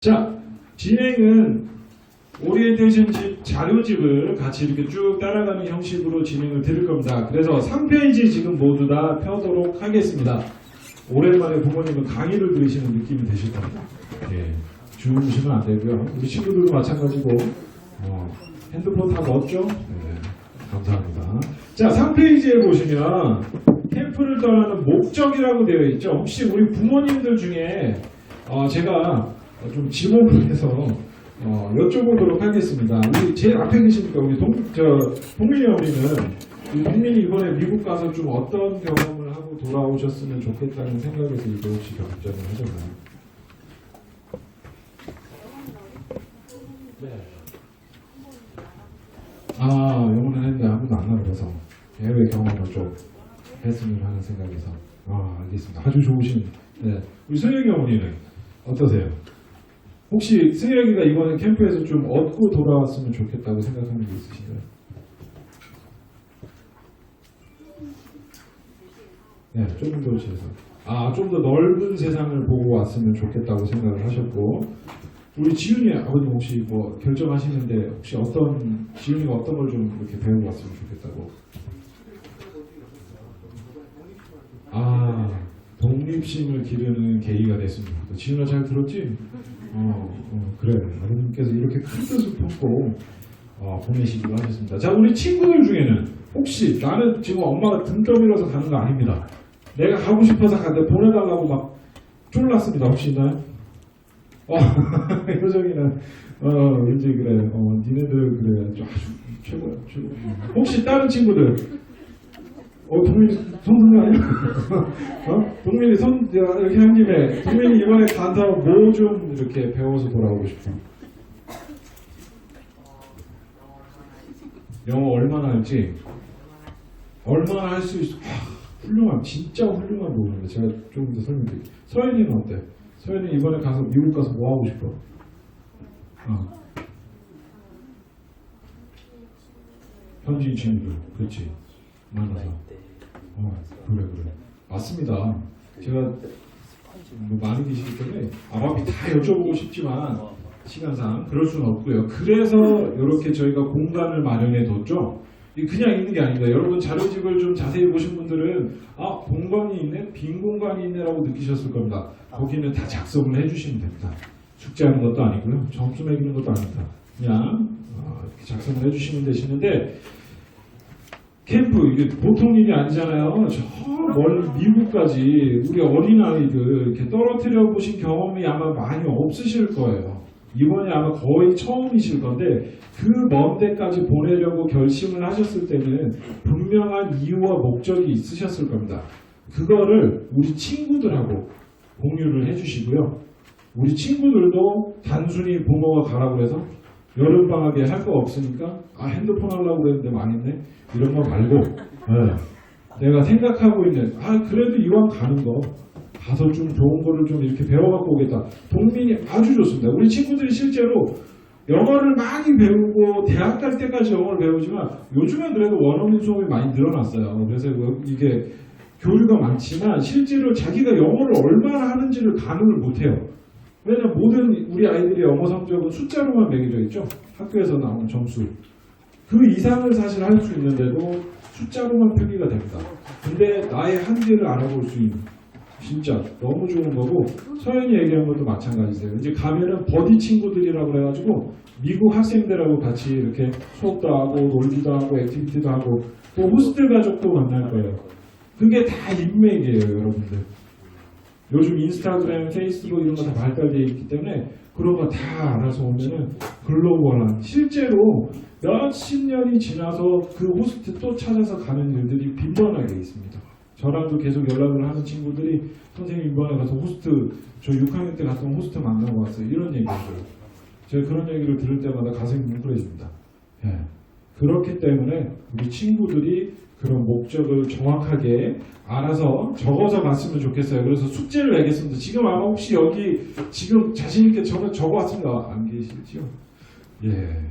자, 진행은 오리엔테이션 집 자료집을 같이 이렇게 쭉 따라가는 형식으로 진행을 드릴 겁니다. 그래서 3페이지 지금 모두 다 펴도록 하겠습니다. 오랜만에 부모님은 강의를 들으시는 느낌이 되실 겁니다. 예, 주무시면 안 되고요. 우리 친구들도 마찬가지고 핸드폰 다 넣었죠? 네, 감사합니다. 자, 3페이지에 보시면 캠프를 떠나는 목적이라고 되어 있죠. 혹시 우리 부모님들 중에 제가 좀 지목을 해서 여쭤보도록 하겠습니다. 우리 제일 앞에 계시니까 우리 동민이 어머니는 우리 동민이 이번에 미국 가서 좀 어떤 경험을 하고 돌아오셨으면 좋겠다는 생각에서 이거 혹시 결정을 하셨나요? 네. 영어는 했는데 아무도 안 나가서 해외 경험을 좀 했으면 하는 생각에서 알겠습니다. 아주 좋으신 우리 승혁이 어머니는 어떠세요? 혹시 승혁이가 이번에 캠프에서 좀 얻고 돌아왔으면 좋겠다고 생각하는 게 있으신가요? 네, 조금 더 지어서. 좀 더 넓은 세상을 보고 왔으면 좋겠다고 생각을 하셨고, 우리 지윤이 아버님 혹시 뭐 결정하시는데 혹시 지윤이가 어떤 걸 좀 이렇게 배우고 왔으면 좋겠다고? 독립심을 기르는 계기가 됐습니다. 지윤아 잘 들었지? 그래. 아버님께서 이렇게 큰 뜻을 품고 보내시기로 하셨습니다. 자, 우리 친구들 중에는 혹시 나는 지금 엄마가 등 떠밀어서 가는 거 아닙니다. 내가 가고 싶어서 가는데 보내달라고 막 쫄랐습니다. 혹시 있나요? 효정이는 왠지 그래. 니네들 그래. 아주 최고야. 최고. 혹시 다른 친구들? 동민이 손 아니야? 동민이 손 이렇게 한 김에 동민이 이번에 가서 뭐 좀 이렇게 배워서 돌아오고 싶어? 영어 얼마나 할지? 얼마나 할 수 있어? 훌륭한, 진짜 훌륭한 부분인데 제가 조금 더 설명드릴게요. 서현이는 어때? 서현이 이번에 가서 미국 가서 뭐 하고 싶어? 현지 친구들, 그렇지? 만나서. 그래. 맞습니다. 제가 많이 계시기 때문에 앞이 다 여쭤보고 싶지만 시간상 그럴 수는 없고요. 그래서 이렇게 저희가 공간을 마련해 뒀죠. 그냥 있는 게 아닙니다. 여러분 자료집을 좀 자세히 보신 분들은 공간이 있네, 빈 공간이 있네라고 느끼셨을 겁니다. 거기는 다 작성을 해주시면 됩니다. 숙제하는 것도 아니고요. 점수 매기는 것도 아닙니다. 그냥 이렇게 작성을 해주시면 되시는데 캠프 이게 보통 일이 아니잖아요. 저 멀리 미국까지 우리 어린아이들 이렇게 떨어뜨려 보신 경험이 아마 많이 없으실 거예요. 이번이 아마 거의 처음이실 건데 그 먼 데까지 보내려고 결심을 하셨을 때는 분명한 이유와 목적이 있으셨을 겁니다. 그거를 우리 친구들하고 공유를 해주시고요. 우리 친구들도 단순히 부모가 가라고 해서 여름방학에 할 거 없으니까 핸드폰 하려고 그랬는데 망했네 이런 거 말고 내가 생각하고 있는 그래도 이왕 가는 거 가서 좀 좋은 거를 좀 이렇게 배워갖고 오겠다. 동민이 아주 좋습니다. 우리 친구들이 실제로 영어를 많이 배우고 대학 갈 때까지 영어를 배우지만 요즘엔 그래도 원어민 수업이 많이 늘어났어요. 그래서 이게 교류가 많지만 실제로 자기가 영어를 얼마나 하는지를 가늠을 못해요. 왜냐면 모든 우리 아이들의 영어 성적은 숫자로만 매겨져 있죠. 학교에서 나온 점수. 그 이상을 사실 할 수 있는데도 숫자로만 표기가 됩니다. 근데 나의 한계를 알아볼 수 있는 진짜 너무 좋은 거고 서현이 얘기한 것도 마찬가지세요. 이제 가면은 버디 친구들이라고 그래가지고 미국 학생들하고 같이 이렇게 수업도 하고 놀기도 하고 액티비티도 하고 또 호스트 가족도 만날 거예요. 그게 다 인맥이에요, 여러분들. 요즘 인스타그램, 페이스북 이런 거 다 발달되어 있기 때문에 그런 거 다 알아서 오면은 글로벌한 실제로 몇십 년이 지나서 그 호스트 또 찾아서 가는 일들이 빈번하게 있습니다. 저랑도 계속 연락을 하는 친구들이 선생님 이번에 가서 호스트 저 6학년 때 갔던 호스트 만나고 왔어요. 이런 얘기를 해요. 제가 그런 얘기를 들을 때마다 가슴이 뭉클해집니다. 그렇기 때문에 우리 친구들이 그런 목적을 정확하게 알아서 적어서 갔으면 좋겠어요. 그래서 숙제를 내겠습니다. 지금 아마 혹시 여기 지금 자신있게 적어 왔습니다. 안 계시죠?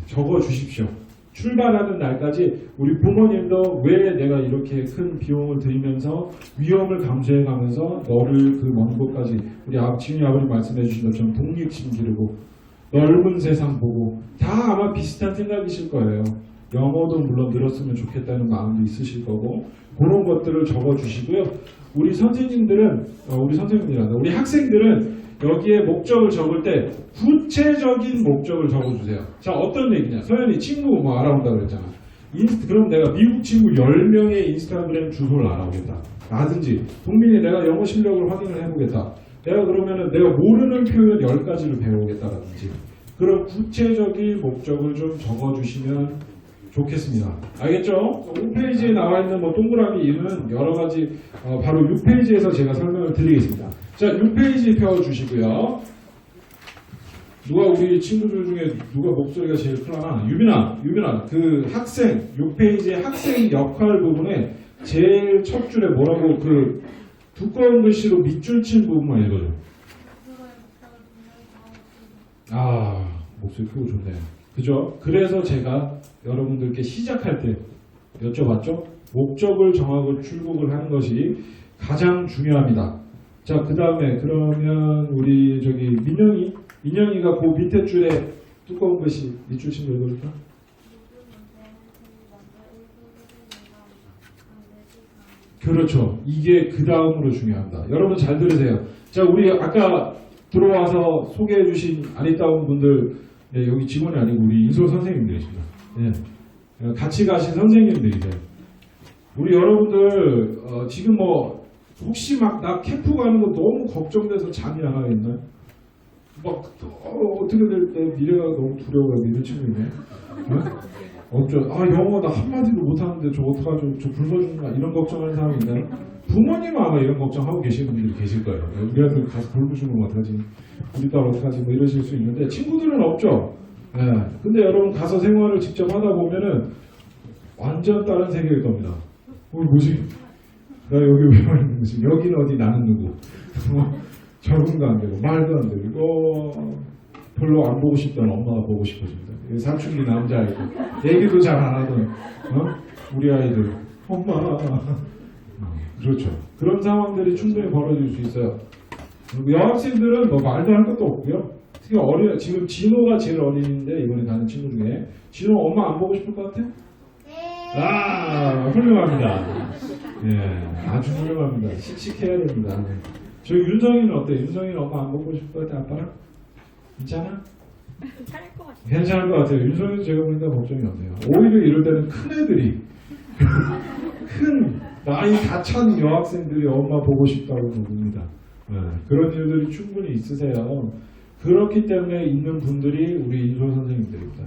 적어 주십시오. 출발하는 날까지 우리 부모님도 왜 내가 이렇게 큰 비용을 들이면서 위험을 감수해 가면서 너를 그 먼 곳까지 우리 지훈이 아버님 말씀해 주신 것처럼 독립심 기르고 넓은 세상 보고 다 아마 비슷한 생각이실 거예요. 영어도 물론 늘었으면 좋겠다는 마음도 있으실 거고 그런 것들을 적어주시고요. 우리 선생님들은 우리 학생들은 여기에 목적을 적을 때 구체적인 목적을 적어주세요. 자, 어떤 얘기냐? 서현이 친구 뭐 알아본다 그랬잖아. 그럼 내가 미국 친구 10명의 인스타그램 주소를 알아보겠다. 라든지 동민이 내가 영어 실력을 확인을 해보겠다. 내가 그러면은 내가 모르는 표현 10가지를 배우겠다라든지 그런 구체적인 목적을 좀 적어주시면 좋겠습니다. 알겠죠? 5페이지에 나와 있는 뭐 동그라미 이유는 여러 가지 바로 6페이지에서 제가 설명을 드리겠습니다. 자, 6페이지 펴주시고요. 누가 우리 친구들 중에 누가 목소리가 제일 클라나? 유빈아, 그 학생 6페이지의 학생 역할 부분에 제일 첫 줄에 뭐라고 그 두꺼운 글씨로 밑줄 친 부분만 읽어줘. 아, 목소리 크고 좋네요. 그죠? 그래서 제가 여러분들께 시작할 때 여쭤봤죠? 목적을 정하고 출국을 하는 것이 가장 중요합니다. 자, 그 다음에 그러면 우리 저기 민영이가 그 밑에 줄에 두꺼운 글씨 밑줄 친 거 읽어줄까? 그렇죠. 이게 그 다음으로 중요합니다. 여러분 잘 들으세요. 자, 우리 아까 들어와서 소개해 주신 아리따운 분들, 네, 여기 직원이 아니고 우리 인솔 선생님들이십니다. 네. 같이 가신 선생님들이세요. 우리 여러분들 지금 뭐 혹시 막 나 캠프 가는 거 너무 걱정돼서 잠이 안 가겠나요? 막 어떻게 될 때 미래가 너무 두려워요. 이런 친구 있네. 없죠. 아, 영어 나 한마디도 못하는데 저 어떡하죠? 저 불러주나 이런 걱정하는 사람이 있나요? 부모님은 아마 이런 걱정하고 계시는 분들이 계실 거예요. 우리 아들 가서 불러주면 어떡하지? 우리 딸 어떡하지? 뭐 이러실 수 있는데 친구들은 없죠. 네. 근데 여러분 가서 생활을 직접 하다 보면은 완전 다른 세계일 겁니다. 뭐지? 나 여기 왜 와 있는 거지? 여기는 어디 나는 누구? 적응도 안 되고 말도 안 되고 이거 별로 안 보고 싶던 엄마가 보고 싶어집니다. 사춘기 남자아이고 얘기도 잘 안 하던 우리 아이들 엄마 그렇죠. 그런 상황들이 충분히 벌어질 수 있어요. 여학생들은 뭐 말도 할 것도 없고요. 특히 지금 진호가 제일 어린인데 이번에 가는 친구 중에 진호 엄마 안 보고 싶을 것 같아? 네. 아, 훌륭합니다. 예, 아주 훌륭합니다. 씩씩해야 됩니다. 저 윤성이는 어때요? 윤성이는 엄마 안 보고 싶을 것 같아? 아빠랑? 괜찮아? 괜찮을 것 같아요. 괜찮을 것 같아요. 윤성이도 제가 보니까 걱정이 없네요. 오히려 이럴 때는 큰 애들이 큰 나이 다 찬 여학생들이 엄마 보고 싶다고 봅니다. 네, 그런 일들이 충분히 있으세요. 그렇기 때문에 있는 분들이 우리 인솔 선생님들입니다.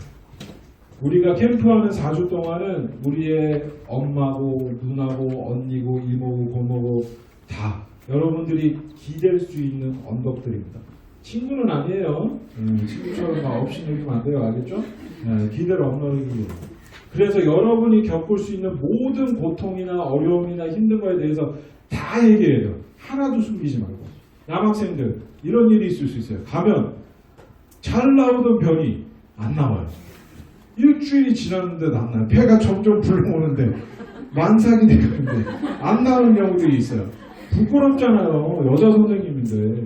우리가 캠프하는 4주 동안은 우리의 엄마고 누나고 언니고 이모고 고모고 다 여러분들이 기댈 수 있는 언덕들입니다. 친구는 아니에요. 친구처럼 막 없이 여기면 안 돼요. 알겠죠? 기대를 엉망이고. 그래서 여러분이 겪을 수 있는 모든 고통이나 어려움이나 힘든 거에 대해서 다 얘기해야 돼요. 하나도 숨기지 말고. 남학생들 이런 일이 있을 수 있어요. 가면 잘 나오던 병이 안 나와요. 일주일이 지났는데도 안 나요. 폐가 점점 불러오는데 만삭이 되는데 안 나오는 경우들이 있어요. 부끄럽잖아요. 여자 선생님인데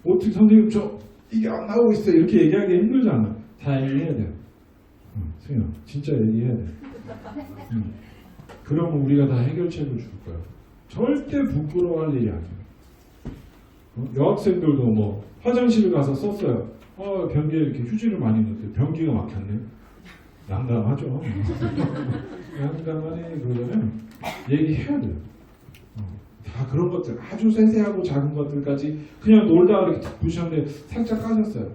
어떻게 선생님 저 이게 안 나오고 있어요. 이렇게 얘기하기 힘들잖아. 다 얘기해야 돼요. 승현아 진짜 얘기해야 돼. 그러면 우리가 다 해결책을 줄 거야. 절대 부끄러워할 일이 아니에요. 여학생들도 뭐 화장실 가서 썼어요. 변기에 이렇게 휴지를 많이 넣었대. 변기가 막혔네. 난감하죠. 난감하네 그러잖아요. 얘기해야 돼요. 다 그런 것들 아주 세세하고 작은 것들까지 그냥 놀다가 이렇게 탁 부셨는데 살짝 까졌어요.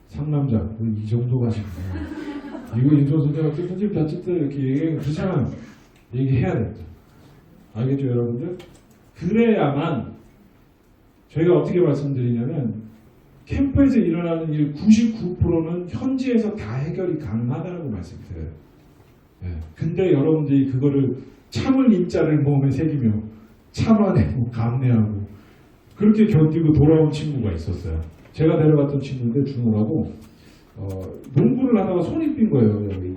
상남자 이 정도 가시구나. 이거 인소소대학교 편집 자칫대 이렇게 얘기하면 그렇잖아요. 얘기해야 됩니다. 알겠죠 여러분들? 그래야만 저희가 어떻게 말씀드리냐면 캠프에서 일어나는 일 99%는 현지에서 다 해결이 가능하다고 말씀드려요. 근데 여러분들이 그거를 참을 인자를 몸에 새기며 참아내고 감내하고 그렇게 견디고 돌아온 친구가 있었어요. 제가 데려갔던 친구인데 준호라고 농구를 하다가 손이 삔 거예요. 여기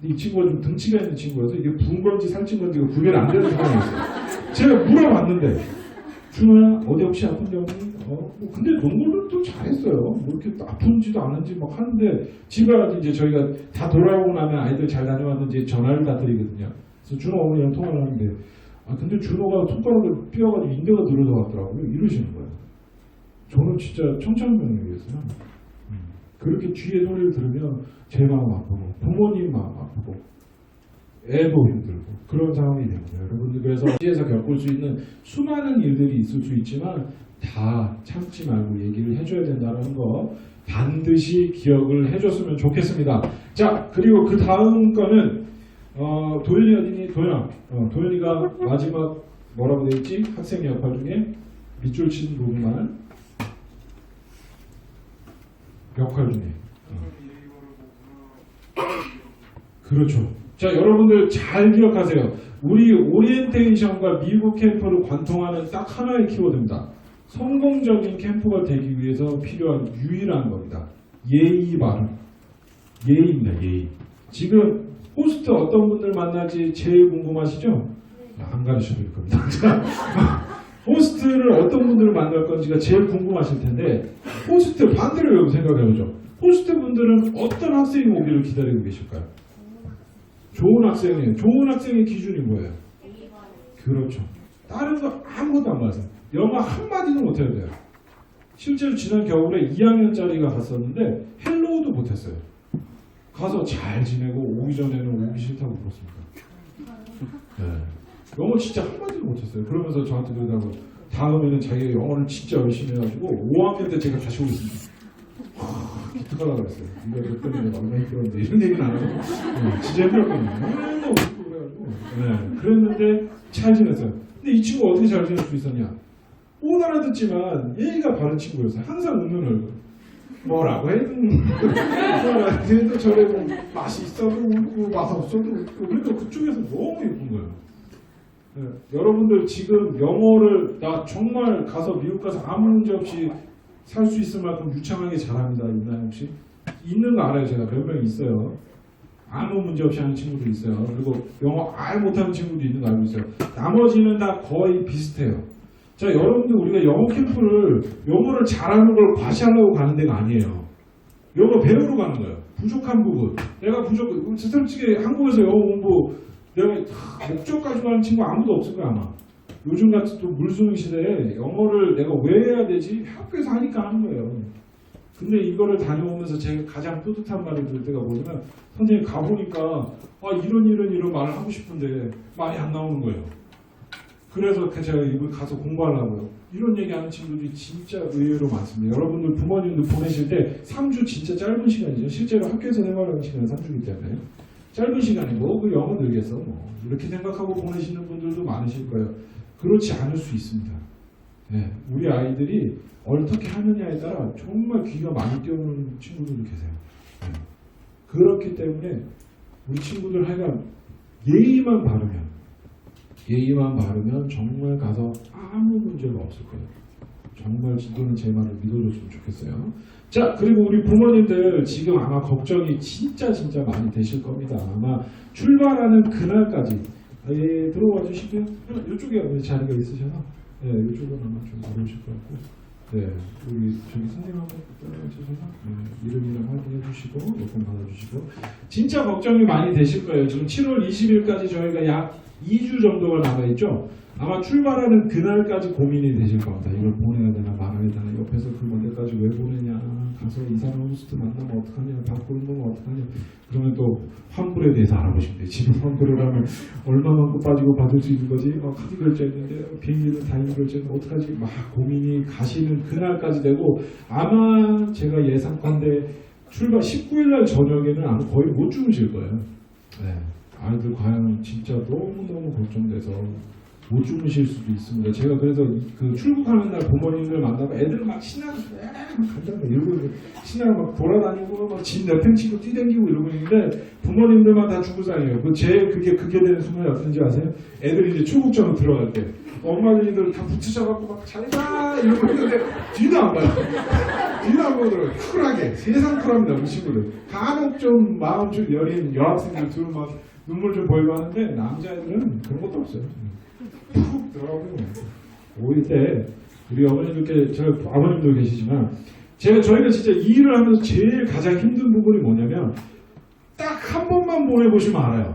이 친구가 좀 등치가 있는 친구여서 이게 부은 건지 살찐 건지가 구별이 안 되는 상황이었어요. 제가 물어봤는데 준호야 어디 혹시 아픈 데 없니? 뭐 근데 농구를 또 잘했어요. 뭐 이렇게 아픈지도 않은지 막 하는데 집에 와서 이제 저희가 다 돌아오고 나면 아이들 잘 다녀왔는지 전화를 다 드리거든요. 그래서 준호 어머니랑 통화를 하는데 근데 준호가 손가락을 삐어가지고 인대가 늘어져 왔더라고요. 이러시는 거예요. 저는 진짜 청천벽력이었어요. 그렇게 뒤에 소리를 들으면 제 마음 아프고 부모님 마음 아프고 애도 힘들고 그런 상황이 됩니다. 여러분들 그래서 시에서 겪을 수 있는 수많은 일들이 있을 수 있지만 다 참지 말고 얘기를 해줘야 된다는 거 반드시 기억을 해줬으면 좋겠습니다. 자 그리고 그 다음 거는 도현이 어디니? 도현아 도현이가 마지막 뭐라고 돼 있지? 학생 역할 중에 밑줄 친 부분만 역할 중에 그렇죠. 자 여러분들 잘 기억하세요. 우리 오리엔테이션과 미국 캠프를 관통하는 딱 하나의 키워드입니다. 성공적인 캠프가 되기 위해서 필요한 유일한 겁니다. 예의 발음. 예의입니다. 예의. 지금 호스트 어떤 분들 만나지 제일 궁금하시죠? 안 가르쳐 드릴 겁니다. 호스트를 어떤 분들을 만날 건지가 제일 궁금하실 텐데 호스트 반대로 여러분 생각해보죠. 호스트 분들은 어떤 학생이 오기를 기다리고 계실까요? 좋은 학생이에요. 좋은 학생의 기준이 뭐예요? 그렇죠. 다른 거 아무것도 안 맞아요. 영어 한마디도 못해야 돼요. 실제로 지난 겨울에 2학년짜리가 갔었는데 헬로우도 못했어요. 가서 잘 지내고 오기 전에는 오기 싫다고 그랬습니다. 네. 영어 진짜 한마디도 못했어요. 그러면서 저한테 그러다가 다음에는 자기가 영어를 진짜 열심히 해가지고 5학년 때 제가 다시 오겠습니다. 기특하다고 그랬어요. 이거 몇 번이나 얼마나 힘들었는데 이런 얘기는 안 하고 진짜 힘들었거든요. 맨날 웃고 그래가지고 그랬는데 잘 지냈어요. 근데 이 친구 어떻게 잘 지낼 수 있었냐? 못 알아듣지만 예의가 바른 친구였어요. 항상 웃는 얼굴. 뭐라고 해도 저래 뭐 맛이 있어도 웃고 맛 없어도 웃고 그러니까 그쪽에서 너무 예쁜 거예요. 네. 여러분들 지금 영어를 나 정말 가서 미국 가서 아무 문제 없이 살 수 있을 만큼 유창하게 잘합니다. 있나요 혹시? 있는 거 알아요. 제가 몇 명 있어요. 아무 문제 없이 하는 친구도 있어요. 그리고 영어 아예 못하는 친구도 있는 거 알고 있어요. 나머지는 다 거의 비슷해요. 자 여러분들 우리가 영어 캠프를 영어를 잘하는 걸 과시하려고 가는 데가 아니에요. 영어 배우러 가는 거예요. 부족한 부분. 내가 솔직히 한국에서 영어 공부 내가 목적 가지고 하는 친구 아무도 없을 거야 아마. 요즘 같은 또 물수능 시대에 영어를 내가 왜 해야 되지? 학교에서 하니까 하는 거예요. 근데 이거를 다녀오면서 제가 가장 뿌듯한 말을 들을 때가 뭐냐면 선생님 가보니까 이런 말을 하고 싶은데 말이 안 나오는 거예요. 그래서 제가 이걸 가서 공부하려고요. 이런 얘기하는 친구들이 진짜 의외로 많습니다. 여러분들 부모님들 보내실 때 3주 진짜 짧은 시간이죠. 실제로 학교에서 생활하는 시간은 3주이기 때문에 짧은 시간이고 그 영어 늘겠어 뭐 이렇게 생각하고 보내시는 분들도 많으실 거예요. 그렇지 않을 수 있습니다. 네, 우리 아이들이 어떻게 하느냐에 따라 정말 귀가 많이 뛰어오는 친구들도 계세요. 네. 그렇기 때문에 우리 친구들 하여간 예의만 바르면 정말 가서 아무 문제가 없을 거예요. 정말 진도는 제 말을 믿어줬으면 좋겠어요. 자 그리고 우리 부모님들 지금 아마 걱정이 진짜 많이 되실 겁니다. 아마 출발하는 그날까지 들어와 주시고요. 이쪽에 자리가 있으셔서 이쪽은 아마 좀 어려우실 것 같고 우리 저기 선생님하고 따라주셔서 이름이랑 확인해 주시고 여권 받아주시고 진짜 걱정이 많이 되실 거예요. 지금 7월 20일까지 저희가 약 2주 정도가 남아있죠. 아마 출발하는 그날까지 고민이 되실 겁니다. 이걸 보내야 되나 말아야 되나 옆에서 그 먼데까지 왜 보내냐 가서 이사람 호스트 만나면 어떡하냐 바꾸는 건 어떡하냐 그러면 또 환불에 대해서 알아보시면 돼요. 지금 환불을 하면 얼마만큼 빠지고 받을 수 있는 거지 카드 결제했는데 비행기는 다행 결제는 어떡하지 막 고민이 가시는 그날까지 되고 아마 제가 예상컨대 출발 19일날 저녁에는 아마 거의 못 주무실 거예요. 아이들 과연 진짜 너무너무 걱정돼서 못 주무실 수도 있습니다. 제가 그래서 그 출국하는 날 부모님들 만나고 애들 막 신나고 간다고 이러고 신나고 막 돌아다니고 막 집 내팽치고 뛰댕기고 이러고 있는데 부모님들만 다 죽을 상이에요. 그게 되는 순간이 어떤지 아세요? 애들이 이제 출국장으로 들어갈 때 엄마들이들 다 붙으셔갖고 막 잘가 이러고 있는데 뒤도 안 봐요. 빌라보드를 쿨하게 세상 쿨합니다 우리 친구들. 간혹 좀 마음 좀 여린 여학생들 둘 막 눈물 좀 보이고 하는데 남자애들은 그런 것도 없어요. 푹 들어가고 오일 때 우리 어머님들께 제가 아버님도 계시지만 저희가 진짜 이 일을 하면서 제일 가장 힘든 부분이 뭐냐면 딱 한 번만 보내보시면 알아요.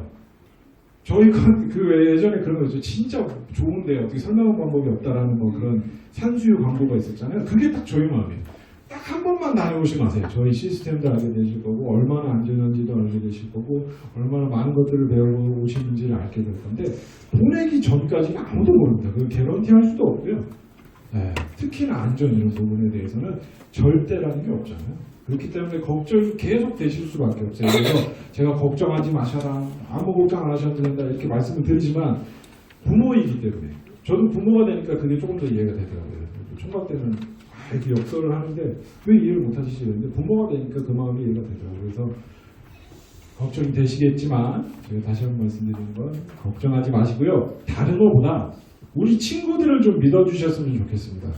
저희가 그 예전에 그런 거죠. 진짜 좋은데 어떻게 설명할 방법이 없다라는 뭐 그런 산수유 광고가 있었잖아요. 그게 딱 저희 마음이에요. 딱 한 번만 다녀오시면 아세요. 저희 시스템도 알게 되실 거고 얼마나 안전한지도 알게 되실 거고 얼마나 많은 것들을 배우고 오시는지를 알게 될 건데 보내기 전까지는 아무도 모릅니다. 그건 개런티 할 수도 없고요. 네, 특히나 안전 이런 부분에 대해서는 절대라는 게 없잖아요. 그렇기 때문에 걱정이 계속 되실 수밖에 없어요. 그래서 제가 걱정하지 마셔라, 아무 걱정 안 하셔도 된다 이렇게 말씀을 드리지만 부모이기 때문에 저도 부모가 되니까 그게 조금 더 이해가 되더라고요. 총각 때는 이렇게 역설을 하는데 왜 이해를 못 하시겠는데 부모가 되니까 그 마음이 이해가 되더라고요. 그래서 걱정이 되시겠지만 제가 다시 한번 말씀드리는 건 걱정하지 마시고요. 다른 것보다 우리 친구들을 좀 믿어주셨으면 좋겠습니다.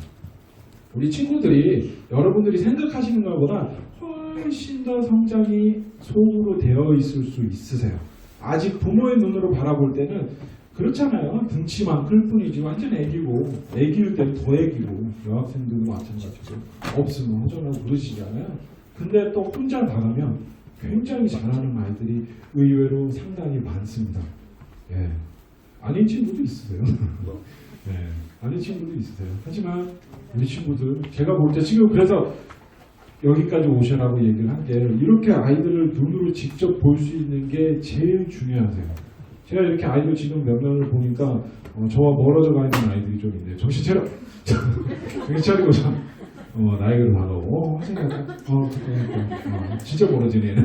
우리 친구들이 여러분들이 생각하시는 것보다 훨씬 더 성장이 속으로 되어 있을 수 있으세요. 아직 부모의 눈으로 바라볼 때는 그렇잖아요. 등치만 클 뿐이지 완전 애기고 애기일 때는 더 애기고 여학생들도 마찬가지고 없으면 허전하고 그러시잖아요. 근데 또 혼자 나가면 굉장히 잘하는 아이들이 의외로 상당히 많습니다. 예. 아닌 친구도 있으세요. 네, 아닌 친구도 있으세요. 하지만 우리 친구들 제가 볼 때 지금 그래서 여기까지 오셔라고 얘기를 한 게 이렇게 아이들을 눈으로 직접 볼 수 있는 게 제일 중요하세요. 제가 이렇게 아이들 지금 몇 명을 보니까 저와 멀어져 가 있는 아이들이 좀 있네요. 정신 차려! 정신 차리고 참 나이가 다가오고 생각해. 진짜 멀어지네.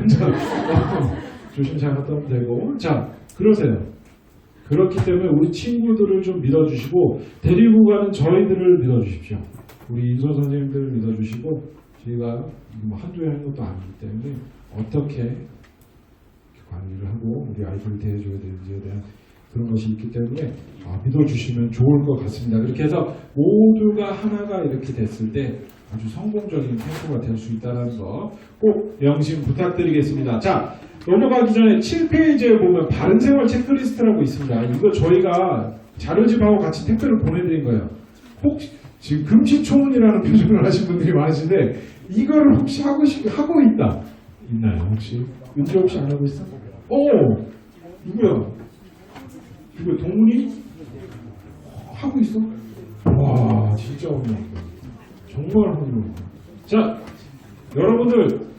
조심 잘 갔다 오면 되고. 자, 그러세요. 그렇기 때문에 우리 친구들을 좀 믿어주시고 데리고 가는 저희들을 믿어주십시오. 우리 인서 선생님들을 믿어주시고 저희가 뭐 한두 해 하는 것도 아니기 때문에 어떻게 관리를 하고 우리 아이들을 대해줘야 되는지에 대한 그런 것이 있기 때문에 믿어주시면 좋을 것 같습니다. 그렇게 해서 모두가 하나가 이렇게 됐을 때 아주 성공적인 캠프가 될 수 있다는 거 꼭 명심 부탁드리겠습니다. 자, 넘어가기 전에 7페이지에 보면 바른생활 체크리스트라고 있습니다. 이거 저희가 자료집하고 같이 택배를 보내드린 거예요. 혹시 지금 금시초문이라는 표정을 하신 분들이 많으신데 이거를 혹시 하고 있다 있나요? 혹시 은지 혹시 안 하고 있어? 누구야? 동훈이 하고 있어? 와 진짜 어려워. 정말 어려워. 자 여러분들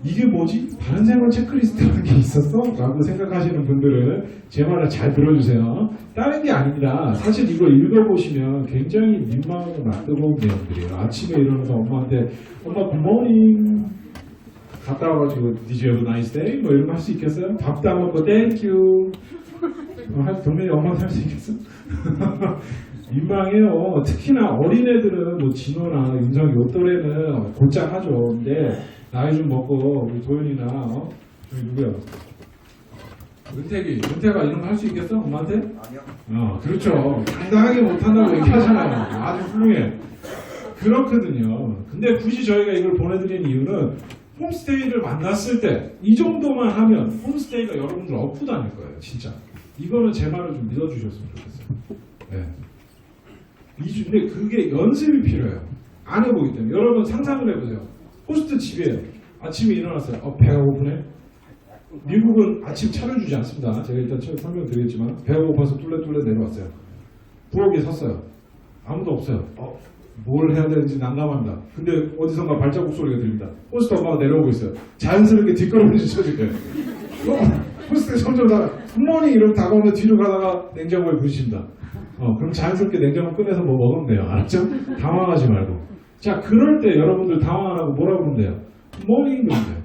이게 뭐지? 바른생활 체크리스트라는 게 있었어? 라고 생각하시는 분들은 제 말을 잘 들어주세요. 다른 게 아닙니다. 사실 이거 읽어보시면 굉장히 민망하고 낯뜨거운 내용들이에요. 아침에 일어나서 엄마한테 엄마 굿모닝 갔다 와가지고 Did you have a nice day? 뭐 이런 거 할 수 있겠어요? 밥도 안 먹고 Thank you 동네에 엄마한테 할 수 있겠어? 민망해요. 특히나 어린애들은 뭐 진호나 윤성이 요 또래는 곧장 하죠. 근데 나이 좀 먹고 우리 도현이나 저기 누구야? 은태가 이런 거 할 수 있겠어? 엄마한테? 아니요. 그렇죠. 당당하게 못한다고 얘기하잖아요. 아주 훌륭해. 그렇거든요. 근데 굳이 저희가 이걸 보내드린 이유는 홈스테이를 만났을 때 이 정도만 하면 홈스테이가 여러분들 업고 다닐 거예요. 진짜. 이거는 제 말을 좀 믿어주셨으면 좋겠어요. 네. 근데 그게 연습이 필요해요. 안 해보기 때문에. 여러분 상상을 해보세요. 호스트 집이에요. 아침에 일어났어요. 배가 고프네. 미국은 아침 차려주지 않습니다. 제가 일단 설명드리겠지만 배가 고파서 뚫레뚫레 내려왔어요. 부엌에 섰어요. 아무도 없어요. 뭘 해야 되는지 난감합니다. 근데 어디선가 발자국 소리가 들립니다. 호스트 엄마가 내려오고 있어요. 자연스럽게 뒷걸음질 쳐줄 거예요. 호스트가 점점 굿모닝 이러면 다가오면 뒤로 가다가 냉장고에 부딪힌다. 그럼 자연스럽게 냉장고 꺼내서 뭐 먹으면 돼요. 알았죠? 당황하지 말고. 자, 그럴 때 여러분들 당황 안 하고 뭐라고 그러면 돼요? 굿모닝 그러면 돼요.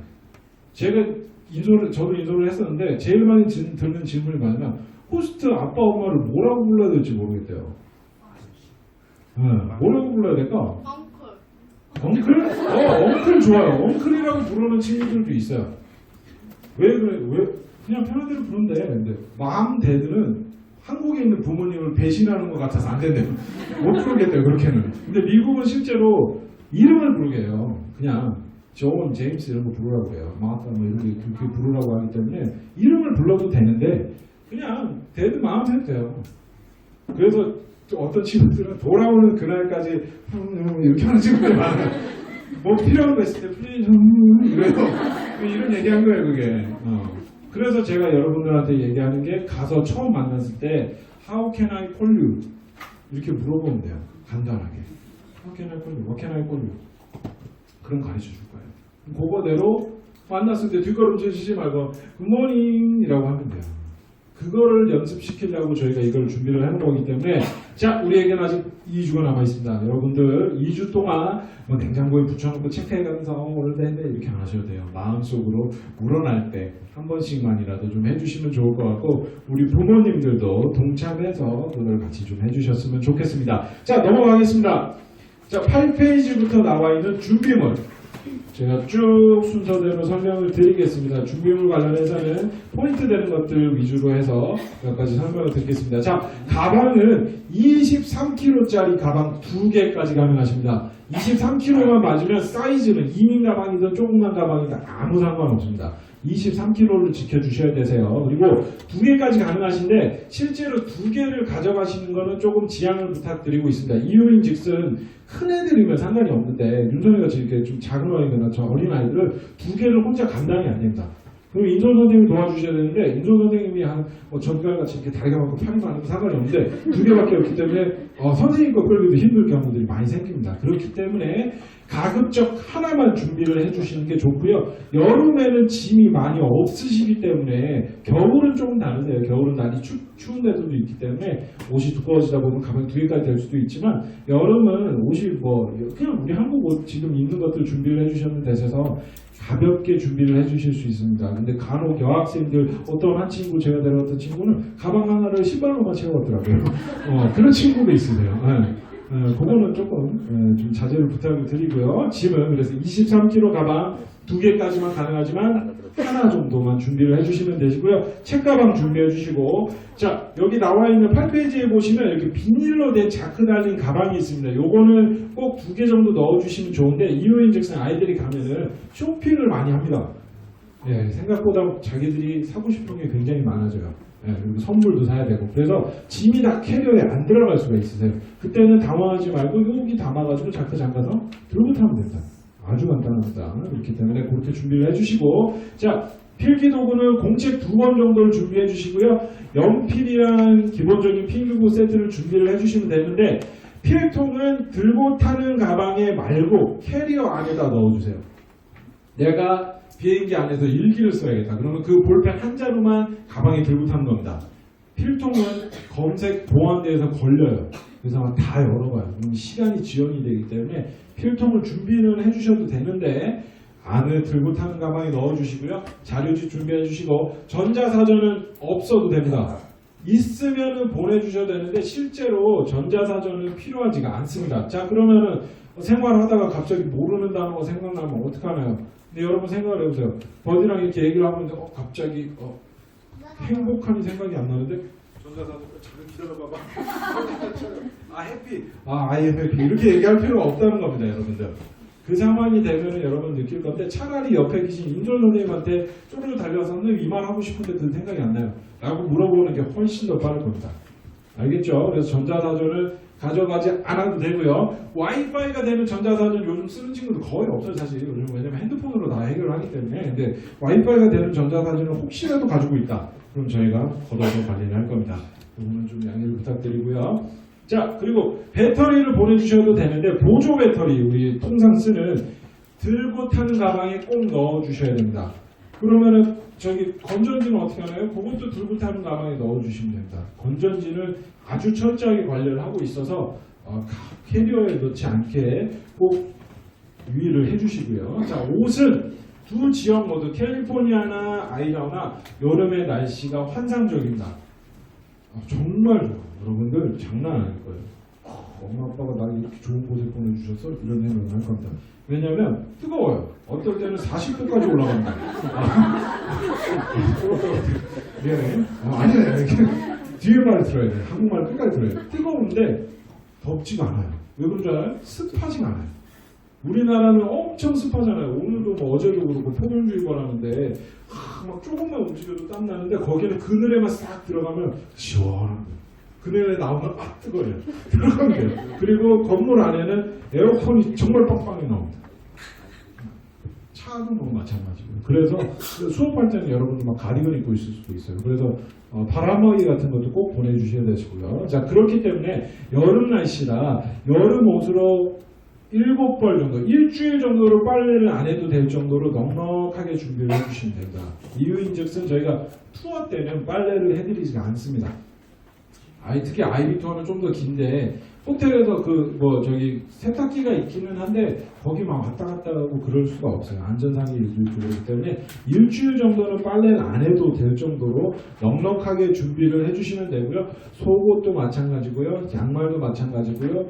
저도 인솔을 했었는데 제일 많이 듣는 질문이 뭐냐면 호스트 아빠 엄마를 뭐라고 불러야 될지 모르겠대요. 뭐라고 불러야 될까? 엉클? 엉클 좋아요. 엉클이라고 부르는 친구들도 있어요. 왜 그래? 그냥 편한 대로 부르면 돼. 근데 맘대들은 한국에 있는 부모님을 배신하는 것 같아서 안 된대요. 못 부르겠대요, 그렇게는. 근데 미국은 실제로 이름을 부르게 해요. 그냥 존, 제임스 이런 거 부르라고 그래요. 마타 뭐 이런 게 그렇게 부르라고 하기 때문에 이름을 불러도 되는데 그냥 대도 마음대로 돼요. 그래서 또 어떤 친구들은 돌아오는 그날까지 이렇게 하는 친구들이 많아요. 뭐 필요한 거 있을 때 플리즈 이런 얘기한 거예요 그게. 그래서 제가 여러분들한테 얘기하는 게 가서 처음 만났을 때 How can I call you? 이렇게 물어보면 돼요. 간단하게. How can I call you? What can I call you? 그럼 가르쳐 줄 거예요. 그거대로 만났을 때 뒷걸음질 치지 말고 굿모닝 이라고 하면 돼요. 그거를 연습시키려고 저희가 이걸 준비를 해놓은 거기 때문에 자 우리에게는 아직 2주가 남아있습니다. 여러분들 2주 동안 뭐 냉장고에 붙여놓고 체크해가면서 오늘 됐네 이렇게 안 하셔도 돼요. 마음속으로 우러날 때 한 번씩만이라도 좀 해주시면 좋을 것 같고 우리 부모님들도 동참해서 그걸 같이 좀 해주셨으면 좋겠습니다. 자 넘어가겠습니다. 자 8페이지부터 나와 있는 준비물 제가 쭉 순서대로 설명을 드리겠습니다. 준비물 관련해서는 포인트 되는 것들 위주로 해서 몇 가지 설명을 드리겠습니다. 자, 가방은 23kg짜리 가방 2개까지 가능하십니다. 23kg만 맞으면 사이즈는 이민 가방이든 조그만 가방이든 아무 상관없습니다. 23kg를 지켜주셔야 되세요. 그리고 2개까지 가능하신데 실제로 2개를 가져가시는 거는 조금 지양을 부탁드리고 있습니다. 이유인 즉슨 큰 애들이면 상관이 없는데 윤선이같이 이렇게 좀 작은 아이거나 저 어린 아이들은 2개를 혼자 감당이 안 됩니다. 그럼 인솔 선생님이 도와주셔야 되는데 인솔 선생님이 한 전갈같이 이렇게 다리가 많고 팔이 많으면 상관이 없는데 2개밖에 없기 때문에 선생님 거 끌기도 힘들 경우들이 많이 생깁니다. 그렇기 때문에 가급적 하나만 준비를 해주시는 게 좋고요. 여름에는 짐이 많이 없으시기 때문에 겨울은 조금 다르세요. 겨울은 날이 추운 데도 있기 때문에 옷이 두꺼워지다 보면 가방 2개까지 될 수도 있지만 여름은 옷이 뭐 그냥 우리 한국 옷 지금 입는 것들 준비를 해주시면 되셔서 가볍게 준비를 해주실 수 있습니다. 근데 간혹 여학생들 어떤 한 친구 제가 데려왔던 친구는 가방 하나를 신발로만 채웠더라고요. 그런 친구도 있으세요. 그거는 조금 좀 자제를 부탁을 드리고요. 짐은 그래서 23kg 가방 2개까지만 가능하지만 하나 정도만 준비를 해주시면 되시고요. 책가방 준비해 주시고 자 여기 나와 있는 8페이지에 보시면 이렇게 비닐로 된 자크 달린 가방이 있습니다. 요거는 꼭 2개 정도 넣어주시면 좋은데 이유인즉슨 아이들이 가면은 쇼핑을 많이 합니다. 생각보다 자기들이 사고 싶은 게 굉장히 많아져요. 그리고 선물도 사야 되고 그래서 짐이 다 캐리어에 안 들어갈 수가 있으세요. 그때는 당황하지 말고 여기 담아가지고 자크 잠가서 들고 타면 된다. 아주 간단합니다. 그렇기 때문에 그렇게 준비를 해주시고 자 필기도구는 공책 2권 정도를 준비해 주시고요. 연필이랑 기본적인 필기구 세트를 준비를 해주시면 되는데 필통은 들고 타는 가방에 말고 캐리어 안에다 넣어주세요. 내가 비행기 안에서 일기를 써야겠다. 그러면 그 볼펜 한 자루만 가방에 들고 타는 겁니다. 필통은 검색 보안대에서 걸려요. 그래서 다 열어봐요. 그럼 시간이 지연이 되기 때문에 필통을 준비는 해주셔도 되는데 안을 들고 타는 가방에 넣어주시고요. 자료집 준비해 주시고 전자사전은 없어도 됩니다. 있으면은 보내주셔야 되는데 실제로 전자사전은 필요하지가 않습니다. 자 그러면은 생활하다가 갑자기 모르는 단어가 생각나면 어떡하나요? 근데 여러분 생각을 해보세요. 버디랑 이렇게 얘기를 하면 갑자기 행복함이 생각이 안 나는데 전자사전 잠깐 기다려봐봐. 해피. I am happy. 이렇게 얘기할 필요가 없다는 겁니다, 여러분들. 그 상황이 되면 여러분 느낄 건데 차라리 옆에 계신 인솔 선생님한테 쪼르르 달려서 선생님 이 말 하고 싶은데 그 생각이 안 나요. 라고 물어보는 게 훨씬 더 빠를 겁니다. 알겠죠? 그래서 전자사전을 가져가지 않아도 되고요. 와이파이가 되는 전자사전 요즘 쓰는 친구들 거의 없어요, 사실. 요즘 왜냐면 핸드폰으로 다 해결을 하기 때문에. 근데 와이파이가 되는 전자사전을 혹시라도 가지고 있다. 그럼 저희가 걷어서 관리를 할 겁니다. 이거는 좀 양해를 부탁드리고요. 자, 그리고 배터리를 보내주셔도 되는데 보조 배터리 우리 통상 쓰는 들고 타는 가방에 꼭 넣어주셔야 됩니다. 그러면은 저기 건전지는 어떻게 하나요? 그것도 들고 타는 가방에 넣어주시면 됩니다. 건전지는 아주 철저하게 관리를 하고 있어서 캐리어에 넣지 않게 꼭 유의를 해주시고요. 자, 옷은 두 지역 모두 캘리포니아나 아이다호나 여름의 날씨가 환상적입니다. 정말 좋아요. 여러분들 장난 아닐 거예요. 엄마 아빠가 날 이렇게 좋은 곳에 보내주셔서 이런 생각을 할 겁니다. 왜냐하면 뜨거워요. 어떨 때는 40도까지 올라갑니다. 미안해. 아니에요. 뒤에 말 들어야 돼요. 한국말 끝까지 들어야 돼요. 뜨거운데 덥지가 않아요. 왜 그런 줄 알아요? 습하지가 않아요. 우리나라는 엄청 습하잖아요. 오늘도 뭐 어제도 그렇고 폭염주의보라는데 막 조금만 움직여도 땀 나는데 거기는 그늘에만 싹 들어가면 시원한 거예요. 그늘에 나오면 뜨거워요. 들어가면 돼요. 그리고 건물 안에는 에어컨이 정말 빵빵히 나옵니다. 차도 뭐 마찬가지고요. 그래서 수업할 때는 여러분들 막 가디건 입고 있을 수도 있어요. 그래서 바람막이 같은 것도 꼭 보내주셔야 되시고요. 자, 그렇기 때문에 여름 날씨라 여름 옷으로 7벌 정도, 일주일 정도로 빨래를 안 해도 될 정도로 넉넉하게 준비를 해주시면 됩니다. 이유인즉슨 저희가 투어 때는 빨래를 해드리지가 않습니다. 특히 아이비 투어는 좀 더 긴데 호텔에서 세탁기가 있기는 한데 거기 막 왔다 갔다 하고 그럴 수가 없어요. 안전상의 이유도 그렇기 때문에 일주일 정도는 빨래를 안 해도 될 정도로 넉넉하게 준비를 해주시면 되고요. 속옷도 마찬가지고요. 양말도 마찬가지고요.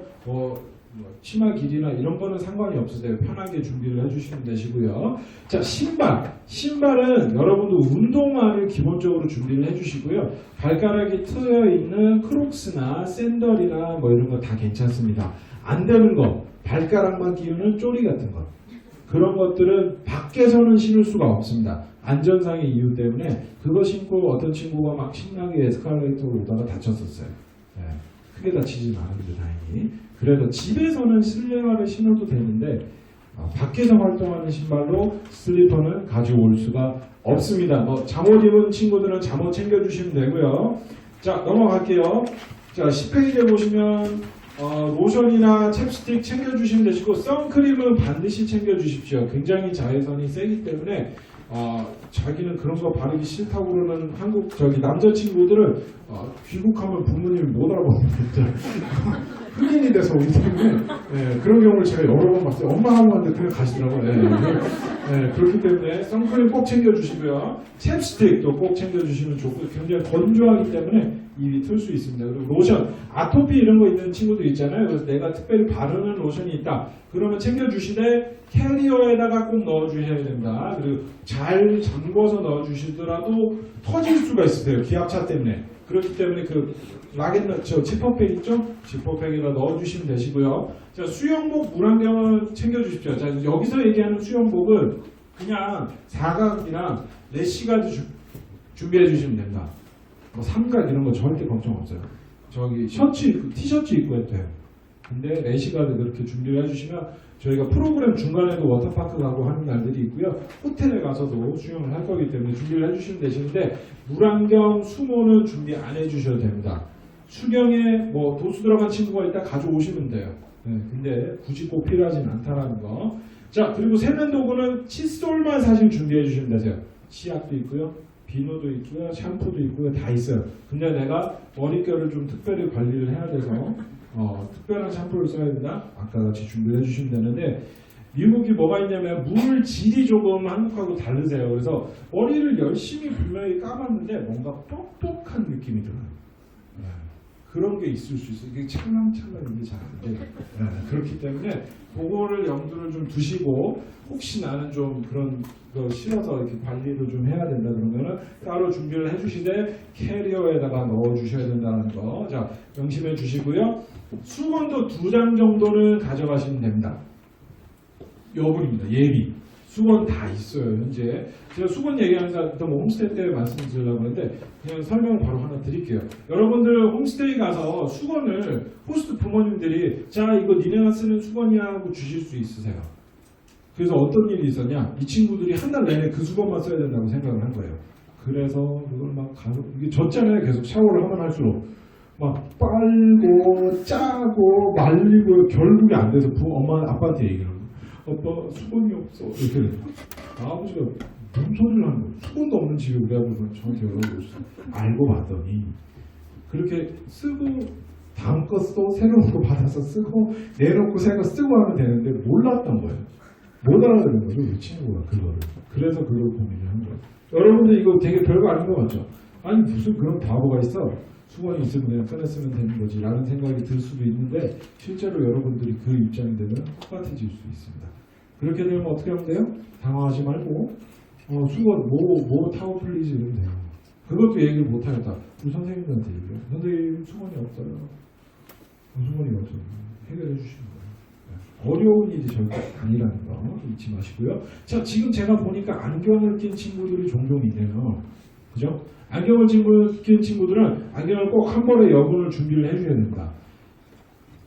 치마 길이나 이런 거는 상관이 없으세요. 편하게 준비를 해주시면 되시고요. 자, 신발은 여러분도 운동화를 기본적으로 준비를 해주시고요. 발가락이 트여 있는 크록스나 샌들이나 뭐 이런 거 다 괜찮습니다. 안 되는 거, 발가락만 끼우는 쪼리 같은 거, 그런 것들은 밖에서는 신을 수가 없습니다. 안전상의 이유 때문에 그거 신고 어떤 친구가 막 신나게 에스컬레이터로 오다가 다쳤었어요. 네, 크게 다치진 않았는데 다행히. 그래서 집에서는 실내화를 신어도 되는데 밖에서 활동하는 신발로 슬리퍼는 가져올 수가 없습니다. 잠옷 입은 친구들은 잠옷 챙겨주시면 되고요. 자, 넘어갈게요. 자, 10페이지에 보시면 로션이나 챕스틱 챙겨주시면 되시고 선크림은 반드시 챙겨주십시오. 굉장히 자외선이 세기 때문에 자기는 그런 거 바르기 싫다고 그러는 남자친구들은 귀국하면 부모님이 못 알아보는데 흑인이 돼서 오기 때문에 그런 경우를 제가 여러 번 봤어요. 엄마하고 하는데 그냥 가시더라고요. 그렇기 때문에 선크림 꼭 챙겨주시고요. 챕스틱도 꼭 챙겨주시면 좋고 굉장히 건조하기 때문에 입이 틀 수 있습니다. 그리고 로션, 아토피 이런 거 있는 친구들 있잖아요. 그래서 내가 특별히 바르는 로션이 있다. 그러면 챙겨주시되 캐리어에다가 꼭 넣어주셔야 됩니다. 그리고 잘 잠궈서 넣어주시더라도 터질 수가 있으세요. 기압차 때문에. 그렇기 때문에 지퍼백 있죠? 지퍼백에다 넣어주시면 되시고요. 자, 수영복, 물안경은 챙겨주십시오. 자, 여기서 얘기하는 수영복은 그냥 사각이랑 래시가드 준비해 주시면 됩니다. 삼각 이런 거 절대 걱정 없어요. 티셔츠 입고 해도 돼요. 근데 래시가드 그렇게 준비를 해주시면 저희가 프로그램 중간에도 워터파크 가고 하는 날들이 있고요. 호텔에 가서도 수영을 할 거기 때문에 준비를 해주시면 되시는데 물안경, 수모는 준비 안 해주셔도 됩니다. 수경에 도수 들어간 친구가 있다 가져오시면 돼요. 근데 굳이 꼭 필요하진 않다라는 거. 자, 그리고 세면도구는 칫솔만 사실 준비해 주시면 되세요. 치약도 있고요. 비누도 있고요. 샴푸도 있고요. 다 있어요. 근데 내가 머릿결을 좀 특별히 관리를 해야 돼서 특별한 샴푸를 써야 된다. 아까 같이 준비해 주시면 되는데 미국이 뭐가 있냐면 물 질이 조금 한국하고 다르세요. 그래서 머리를 열심히 분명히 감았는데 뭔가 뻑뻑한 느낌이 들어요. 그런 게 있을 수 있어요. 이게 찰랑찰랑 이게 잘 안 돼요. 그렇기 때문에 그거를 염두를 좀 두시고 혹시 나는 좀 그런 거 싫어서 이렇게 관리를 좀 해야 된다 그러면은 따로 준비를 해주시되 캐리어에다가 넣어주셔야 된다는 거. 자, 명심해 주시고요. 수건도 2장 정도는 가져가시면 됩니다. 여분입니다. 예비. 수건 다 있어요. 현재 제가 수건 얘기하면서 홈스테이 때 말씀드리려고 하는데 그냥 설명을 바로 하나 드릴게요. 여러분들 홈스테이 가서 수건을 호스트 부모님들이 자 이거 니네가 쓰는 수건이야 하고 주실 수 있으세요. 그래서 어떤 일이 있었냐, 이 친구들이 한 달 내내 그 수건만 써야 된다고 생각을 한 거예요. 그래서 그걸 막 이게 젖잖아요. 계속 샤워를 하면 할수록 막 빨고 짜고 말리고 결국에 안 돼서 엄마 아빠한테 얘기를 하고 아빠 수건이 없어 이렇게 돼요. 아버지가 무슨 소리를 하는 거예요. 수건도 없는 집에 우리 아버지가 저한테 연락이 오셨어요. 알고 봤더니 그렇게 쓰고 다음 거 써 새로운 거 받아서 쓰고 내놓고 새 거 쓰고 하면 되는데 몰랐던 거예요. 못 알아듣는 거죠 이 친구가 그거를. 그래서 그걸 고민을 한 거예요. 여러분들 이거 되게 별거 아닌 거 같죠? 아니 무슨 그런 바보가 있어. 수건이 있으면 그냥 꺼내 쓰면 되는 거지 라는 생각이 들 수도 있는데 실제로 여러분들이 그 입장이 되면 똑같아질 수 있습니다. 그렇게 되면 어떻게 하면 돼요? 당황하지 말고 수건 뭐 타워 플리즈 이러면 돼요. 그것도 얘기를 못 하겠다. 우리 선생님들한테 얘기해요. 선생님 수건이 없어요. 수건이 없어요. 해결해 주시는 거예요. 어려운 일이 절대 아니라는 거 잊지 마시고요. 자, 지금 제가 보니까 안경을 낀 친구들이 종종 있네요. 그죠? 안경을 낀 친구들은 안경을 꼭 한 벌에 여분을 준비를 해줘야 된다.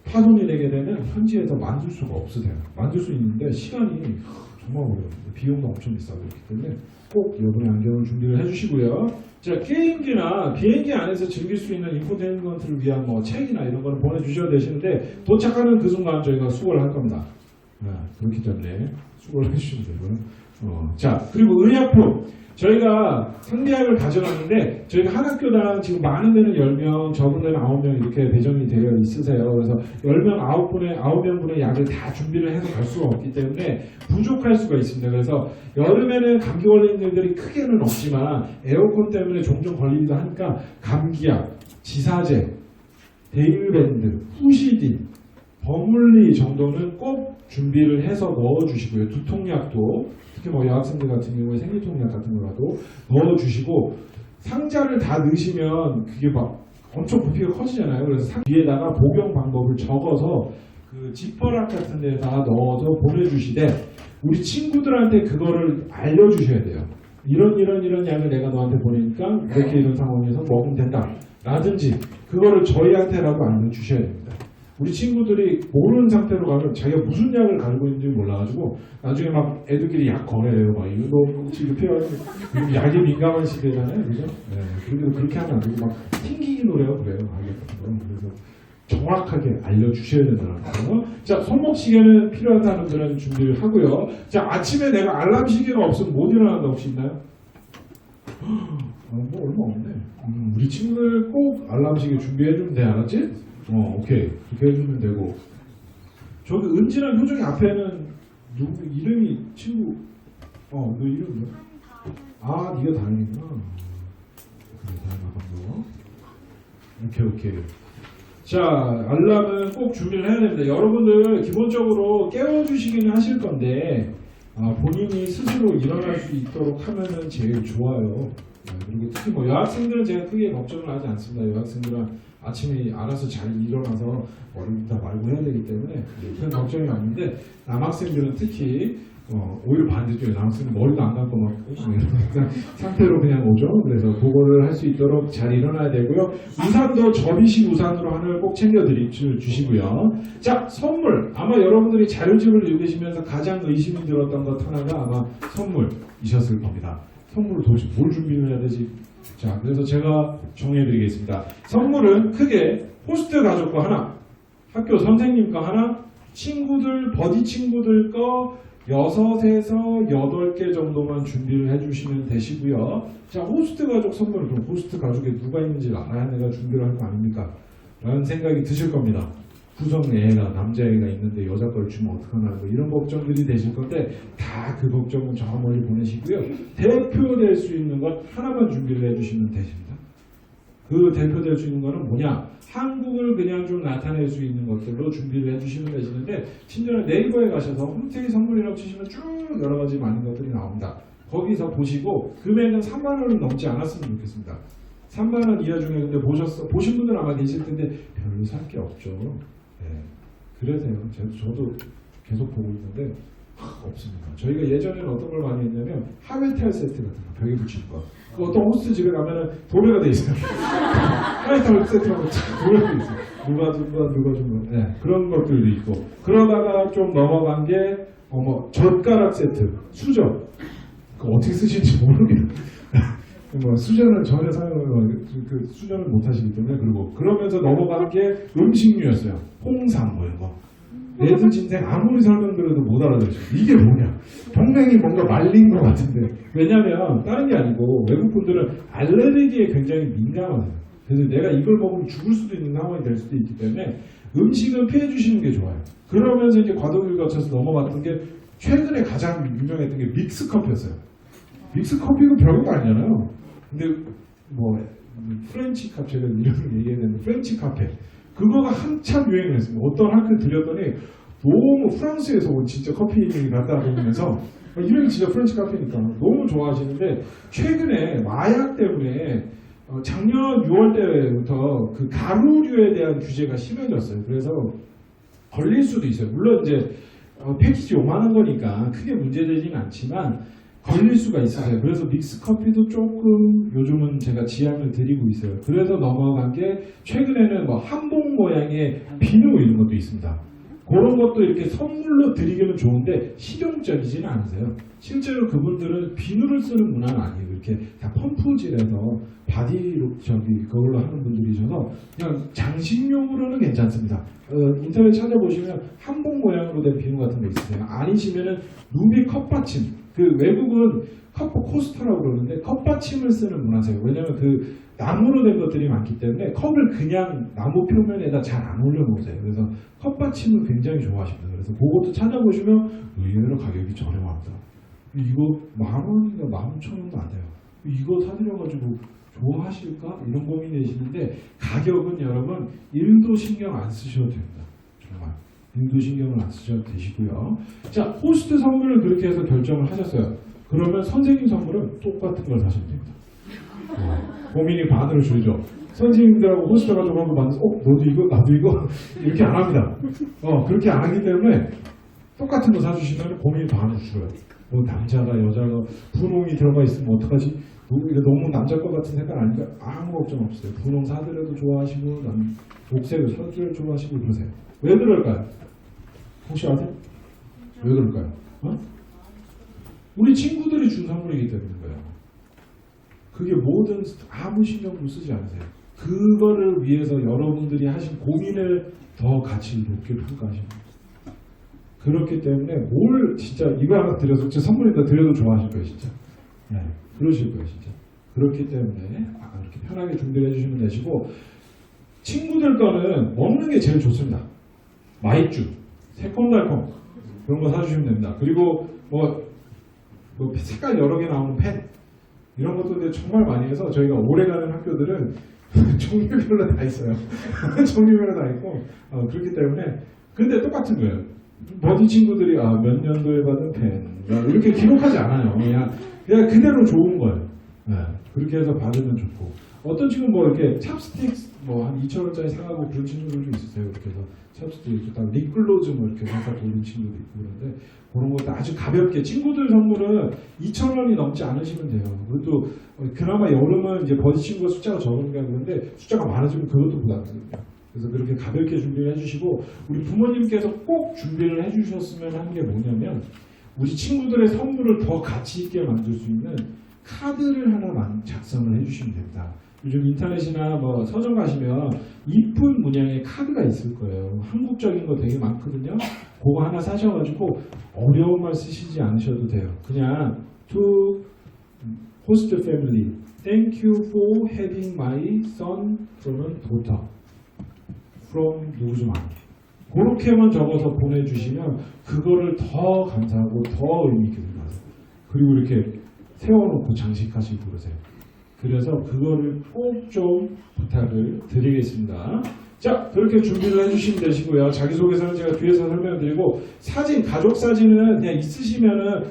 파손이 되게 되면 현지에서 만들 수가 없으세요. 만들 수 있는데 시간이 정말 어려워요. 비용도 엄청 비싸고 그렇기 때문에 꼭 여분의 안경을 준비를 해주시고요. 자, 게임기나 비행기 안에서 즐길 수 있는 인포테인먼트를 위한 뭐 책이나 이런 거는 보내주셔도 되시는데 도착하는 그 순간 저희가 수거를 할 겁니다. 그렇기 때문에 수거를 해주시면 되고요. 자, 그리고 의약품. 저희가 상대학을 가져갔는데 저희가 한 학교당 지금 많은 데는 10명, 적은 데는 9명 이렇게 배정이 되어 있으세요. 그래서 10명, 9명분의 약을 다 준비를 해서 갈 수가 없기 때문에 부족할 수가 있습니다. 그래서 여름에는 감기 걸리는 일들이 크게는 없지만 에어컨 때문에 종종 걸리기도 하니까 감기약, 지사제, 데일밴드, 후시딘, 버물리 정도는 꼭 준비를 해서 넣어주시고요. 두통약도 특히 뭐 여학생들 같은 경우에 생리통약 같은 거라도 넣어주시고 상자를 다 넣으시면 그게 막 엄청 부피가 커지잖아요. 그래서 위에다가 복용 방법을 적어서 그 지퍼락 같은 데다 넣어서 보내주시되 우리 친구들한테 그거를 알려주셔야 돼요. 이런 약을 내가 너한테 보내니까 이렇게 이런 상황에서 먹으면 된다 라든지 그거를 저희한테라도 알려주셔야 됩니다. 우리 친구들이 모르는 상태로 가면 자기가 무슨 약을 가지고 있는지 몰라가지고 나중에 막 애들끼리 약 거래요. 막 이거 너 혹시 이거 필요하지? 약에 민감한 시대잖아요, 그죠? 네, 그리고 그렇게 하면 안 되고 막 튕기기 노래요, 그래요. 약 같은 거. 그래서 정확하게 알려주셔야 된다는 거. 자, 손목시계는 필요하다는 분은 준비를 하고요. 자, 아침에 내가 알람 시계가 없으면 못 일어난다 혹시 있나요? 뭐 얼마 없네. 우리 친구들 꼭 알람 시계 준비해주면 돼, 알았지? 오케이. 그렇게 해주면 되고. 저기 은지랑 효정이 앞에는 누구 이름이 친구? 너 이름 뭐야? 아, 네가 다행이구나. 그래, 다행이다. 오케이. 자, 알람은 꼭 준비를 해야 됩니다. 여러분들 기본적으로 깨워주시기는 하실 건데 본인이 스스로 일어날 수 있도록 하면은 제일 좋아요. 그리고 특히 뭐 여학생들은 제가 크게 걱정을 하지 않습니다. 여학생들은 아침에 알아서 잘 일어나서 머리를 다 말고 해야 되기 때문에 큰 걱정이 없는데 남학생들은 특히 오히려 반대쪽에 남학생은 머리도 안 감고 막 이런 상태로 그냥 오죠. 그래서 그거를 할 수 있도록 잘 일어나야 되고요. 우산도 접이식 우산으로 하나를 꼭 챙겨 주시고요. 자, 선물. 아마 여러분들이 자료집을 읽으시면서 가장 의심이 들었던 것 하나가 아마 선물이셨을 겁니다. 선물을 도대체 뭘 준비를 해야 되지? 자, 그래서 제가 정리해드리겠습니다. 선물은 크게 호스트 가족 거 하나, 학교 선생님 거 하나, 친구들, 버디 친구들 거 6에서 8개 정도만 준비를 해주시면 되시고요. 자, 호스트 가족 선물은 그럼 호스트 가족에 누가 있는지 알아야 내가 준비를 할 거 아닙니까? 라는 생각이 드실 겁니다. 구성애가 남자애가 있는데 여자 걸 주면 어떡하나 뭐 이런 걱정들이 되실 건데 다 그 걱정은 저 멀리 보내시고요. 대표될 수 있는 것 하나만 준비를 해주시면 되십니다. 그 대표될 수 있는 거는 뭐냐? 한국을 그냥 좀 나타낼 수 있는 것들로 준비를 해주시면 되시는데 친절한 네이버에 가셔서 홈페이지 선물이라고 치시면 쭉 여러 가지 많은 것들이 나옵니다. 거기서 보시고 금액은 3만 원은 넘지 않았으면 좋겠습니다. 3만 원 이하 중에 근데 보신 분들 아마 계실 텐데 별로 살 게 없죠. 네. 그래서요. 저도 계속 보고 있는데 없습니다. 저희가 예전에는 어떤 걸 많이 했냐면 하회탈 세트 같은 거 벽에 붙이는 거. 그 어떤 호스트 집에 가면은 도배가 돼 있어요. 하회탈 세트라고 도배가 돼 있어요. 누가 준 거. 네. 그런 것들도 있고. 그러다가 좀 넘어간 게 젓가락 세트, 수저. 그거 어떻게 쓰시는지 모르겠어요. 뭐 수저는 전혀 그 수저는 못 하시기 때문에 그러면서 넘어간 게 음식류였어요. 홍삼 뭐 이런 거. 애들 진짜 아무리 설명드려도 못 알아들으셔. 이게 뭐냐? 동맹이 뭔가 말린 것 같은데. 왜냐면 다른 게 아니고 외국 분들은 알레르기에 굉장히 민감하세요. 그래서 내가 이걸 먹으면 죽을 수도 있는 상황이 될 수도 있기 때문에 음식은 피해 주시는 게 좋아요. 그러면서 이제 과도기를 거쳐서 넘어갔던 게 최근에 가장 유명했던 게 믹스 커피였어요. 믹스 커피는 별거 아니잖아요. 근데 뭐 프렌치 카페 제가 이런 얘기해야 되는데 프렌치 카페 그거가 한참 유행을 했습니다. 어떤 학교 들렸더니 너무 프랑스에서 온 진짜 커피 갖다 보면서 이름이 진짜 프렌치 카페니까 너무 좋아하시는데 최근에 마약 때문에 작년 6월 때부터 그 가루류에 대한 규제가 심해졌어요. 그래서 걸릴 수도 있어요. 물론 이제 패키지 5만 원 거니까 크게 문제되지는 않지만 걸릴 수가 있어요. 그래서 믹스커피도 조금 요즘은 제가 지양을 드리고 있어요. 그래서 넘어간 게 최근에는 뭐 한복 모양의 비누 이런 것도 있습니다. 그런 것도 이렇게 선물로 드리기는 좋은데 실용적이지는 않으세요. 실제로 그분들은 비누를 쓰는 문화는 아니에요. 이렇게 다 펌프질해서 바디로 그걸로 하는 분들이셔서 그냥 장식용으로는 괜찮습니다. 인터넷 찾아보시면 한복 모양으로 된 비누 같은 거 있으세요. 아니시면은 루비 컵받침. 그 외국은 컵 코스터라고 그러는데 컵받침을 쓰는 문화세요. 왜냐하면 그 나무로 된 것들이 많기 때문에 컵을 그냥 나무 표면에다 잘 안 올려놓으세요. 그래서 컵받침을 굉장히 좋아하십니다. 그래서 그것도 찾아보시면 의외로 가격이 저렴합니다. 이거 10,000원인가 15,000원도 안 돼요. 이거 사드려가지고 좋아하실까? 이런 고민이 되시는데 가격은 여러분 1도 신경 안 쓰셔도 됩니다. 정말 1도 신경을 안 쓰셔도 되시고요. 자, 호스트 선물을 그렇게 해서 결정을 하셨어요. 그러면 선생님 선물은 똑같은 걸 사시면 됩니다. 고민이 반으로 줄죠. 선생님들하고 호스트가 좀 한번 만나서 너도 이거 나도 이거 이렇게 안 합니다. 그렇게 안 하기 때문에 똑같은 거 사주시면 고민이 반으로 줄어요. 뭐 남자가 여자가 분홍이 들어가 있으면 어떡하지? 이거 너무 남자 것 같은 색깔 아니까 아무 걱정 없어요. 분홍 사드려도 좋아하시고 녹색을 사드려도 좋아하시고 그러세요. 왜 그럴까요? 혹시 아세요? 왜 그럴까요? 우리 친구들이 준 선물이기 때문인 거예요. 그게 뭐든 아무 신경도 쓰지 않으세요. 그거를 위해서 여러분들이 하신 고민을 더 가치 높게 평가하십니다. 그렇기 때문에 뭘 진짜 이거 하나 드려서 진짜 선물에다 드려도 좋아하실 거예요, 진짜. 네, 그러실 거예요, 진짜. 그렇기 때문에 이렇게 편하게 준비를 해주시면 되시고 친구들 거는 먹는 게 제일 좋습니다. 마이쮸, 새콤달콤 그런 거 사주시면 됩니다. 그리고 뭐 색깔 여러 개 나오는 펜 이런 것도 근데 정말 많이 해서 저희가 오래가는 학교들은 종류별로 다 있어요. 종류별로 다 있고 그렇기 때문에 근데 똑같은 거예요. 버디 친구들이 몇 년도에 받은 펜 이렇게 기록하지 않아요. 그냥 그대로 좋은 거예요. 네, 그렇게 해서 받으면 좋고 어떤 친구는 뭐 이렇게 찹스틱 뭐 한 2,000원짜리 사가고 그런 친구들도 있으세요. 이렇게 해서 찹스틱 이렇게 딱 립글로즈 뭐 이렇게 갖다 돌린 친구도 있고 그런데 그런 것도 아주 가볍게 친구들 선물은 2,000원이 넘지 않으시면 돼요. 그것도 그나마 여름은 이제 버디 친구가 숫자가 적으니까 그런데 숫자가 많아지면 그것도 부담스럽죠. 그래서 그렇게 가볍게 준비를 해주시고 우리 부모님께서 꼭 준비를 해주셨으면 하는 게 뭐냐면 우리 친구들의 선물을 더 가치 있게 만들 수 있는 카드를 하나 작성을 해주시면 됩니다. 요즘 인터넷이나 뭐 서점 가시면 이쁜 문양의 카드가 있을 거예요. 한국적인 거 되게 많거든요. 그거 하나 사셔가지고 어려운 말 쓰시지 않으셔도 돼요. 그냥 to host family, thank you for having my son from daughter from 누구 좀 안. 그렇게만 적어서 보내주시면 그거를 더 감사하고 더 의미 있게 생각하세요. 그리고 이렇게 세워놓고 장식하시고 그러세요. 그래서 그거를 꼭 좀 부탁을 드리겠습니다. 자, 그렇게 준비를 해주시면 되시고요. 자기소개서는 제가 뒤에서 설명드리고 사진, 가족 사진은 그냥 있으시면은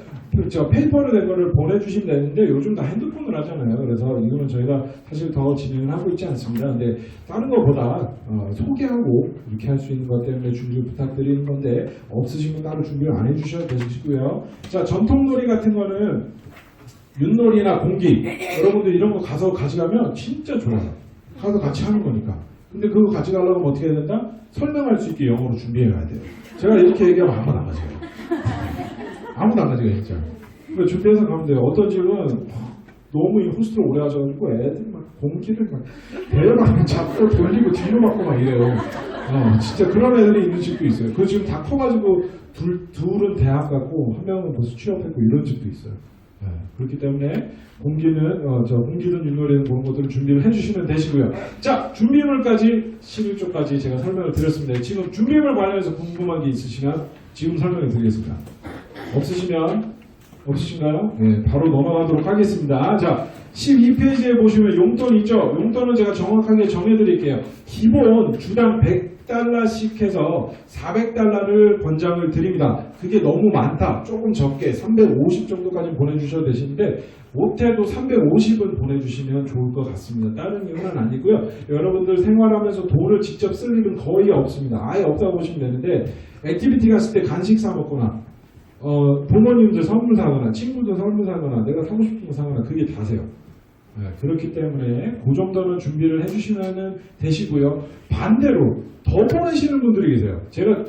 저 페이퍼로 된 거를 보내주시면 되는데 요즘 다 핸드폰을 하잖아요. 그래서 이거는 저희가 사실 더 진행을 하고 있지 않습니다. 근데 다른 것보다 소개하고 이렇게 할 수 있는 것 때문에 준비를 부탁드리는 건데 없으시면 따로 준비를 안 해주셔도 되시고요. 자, 전통놀이 같은 거는 윷놀이나 공기 여러분들 이런 거 가서 가져가면 진짜 좋아요. 가서 같이 하는 거니까. 근데 그거 가져가려면 어떻게 해야 된다? 설명할 수 있게 영어로 준비해 가야 돼요. 제가 이렇게 얘기하면 아무도 안 가져가요. 아무도 안 가져가요, 진짜. 그러니까 준비해서 가면 돼요. 어떤 집은 너무 이 호스트를 오래 하셔가지고 애들 막 공기를 막 대박 잡고 돌리고 뒤로 맞고 막 이래요. 진짜 그런 애들이 있는 집도 있어요. 그 지금 다 커가지고 둘은 대학 갔고 한 명은 벌써 취업했고 이런 집도 있어요. 네, 그렇기 때문에 공기든 윷놀이든 그런 것들을 준비를 해주시면 되시고요. 자, 준비물까지 11조까지 제가 설명을 드렸습니다. 지금 준비물 관련해서 궁금한 게 있으시면 지금 설명을 드리겠습니다. 없으신가요? 네, 바로 넘어가도록 하겠습니다. 자, 12페이지에 보시면 용돈 있죠? 용돈은 제가 정확하게 정해드릴게요. 기본 주당 100 100달러씩 해서 400달러를 권장을 드립니다. 그게 너무 많다. 조금 적게 350 정도까지 보내주셔도 되시는데 못해도 350은 보내주시면 좋을 것 같습니다. 다른 이유는 아니고요. 여러분들 생활하면서 돈을 직접 쓸 일은 거의 없습니다. 아예 없다고 보시면 되는데 액티비티 갔을 때 간식 사 먹거나 부모님들 선물 사거나 친구들 선물 사거나 내가 사고 싶은 거 사거나 그게 다세요. 네, 그렇기 때문에 그 정도는 준비를 해주시면 되시고요. 반대로 더 보내시는 분들이 계세요. 제가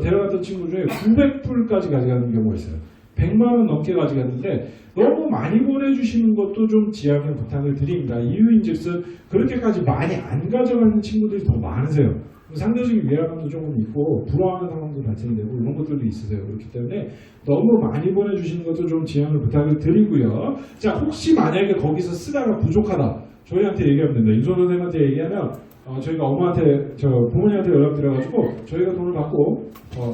데려갔던 친구 중에 900불까지 가져가는 경우가 있어요. 100만 원 넘게 가져갔는데 너무 많이 보내주시는 것도 좀 지양해 부탁을 드립니다. 이유인즉슨 그렇게까지 많이 안 가져가는 친구들이 더 많으세요. 상대적인 위화감도 조금 있고 불안한 상황도 발생되고 이런 것들도 있으세요. 그렇기 때문에 너무 많이 보내주시는 것도 좀 지양을 부탁을 드리고요. 자, 혹시 만약에 거기서 쓰다가 부족하다 저희한테 얘기하면 된다. 임소 선생님한테 얘기하면 저희가 엄마한테 부모님한테 연락드려가지고 저희가 돈을 받고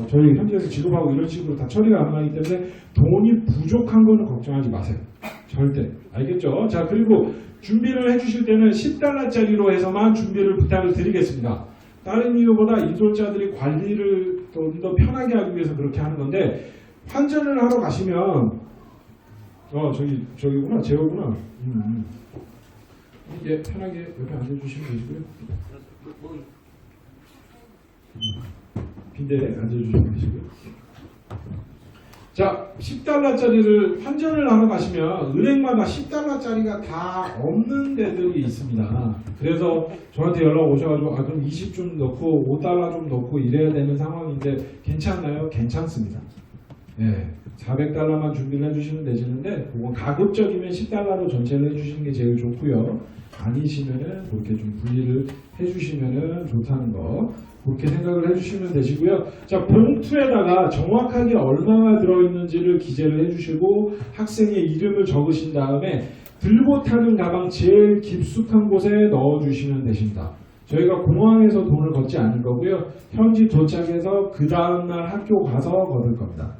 저희 현지에서 지급하고 이런 식으로 다 처리가 가능하기 때문에 돈이 부족한 거는 걱정하지 마세요. 절대. 알겠죠? 자, 그리고 준비를 해주실 때는 10달러짜리로 해서만 준비를 부탁을 드리겠습니다. 다른 이유보다 인솔자들이 관리를 좀 더 편하게 하기 위해서 그렇게 하는 건데 환전을 하러 가시면 저기구나 제호구나 예, 편하게 옆에 앉아주시면 되시고요. 빈대에 앉아주시면 되시고요. 자, 10달러짜리를 환전을 하러 가시면 은행마다 10달러짜리가 다 없는 데들이 있습니다. 그래서 저한테 연락 오셔가지고 그럼 20 좀 넣고 5달러 좀 넣고 이래야 되는 상황인데 괜찮나요? 괜찮습니다. 네, 400달러만 준비를 해주시면 되시는데 그건 가급적이면 10달러로 전체를 해주시는 게 제일 좋고요. 아니시면은 그렇게 좀 분리를 해주시면은 좋다는 거 그렇게 생각을 해주시면 되시고요. 자, 봉투에다가 정확하게 얼마나 들어있는지를 기재를 해주시고 학생의 이름을 적으신 다음에 들고 타는 가방 제일 깊숙한 곳에 넣어주시면 되십니다. 저희가 공항에서 돈을 걷지 않을 거고요. 현지 도착해서 그 다음날 학교 가서 걷을 겁니다.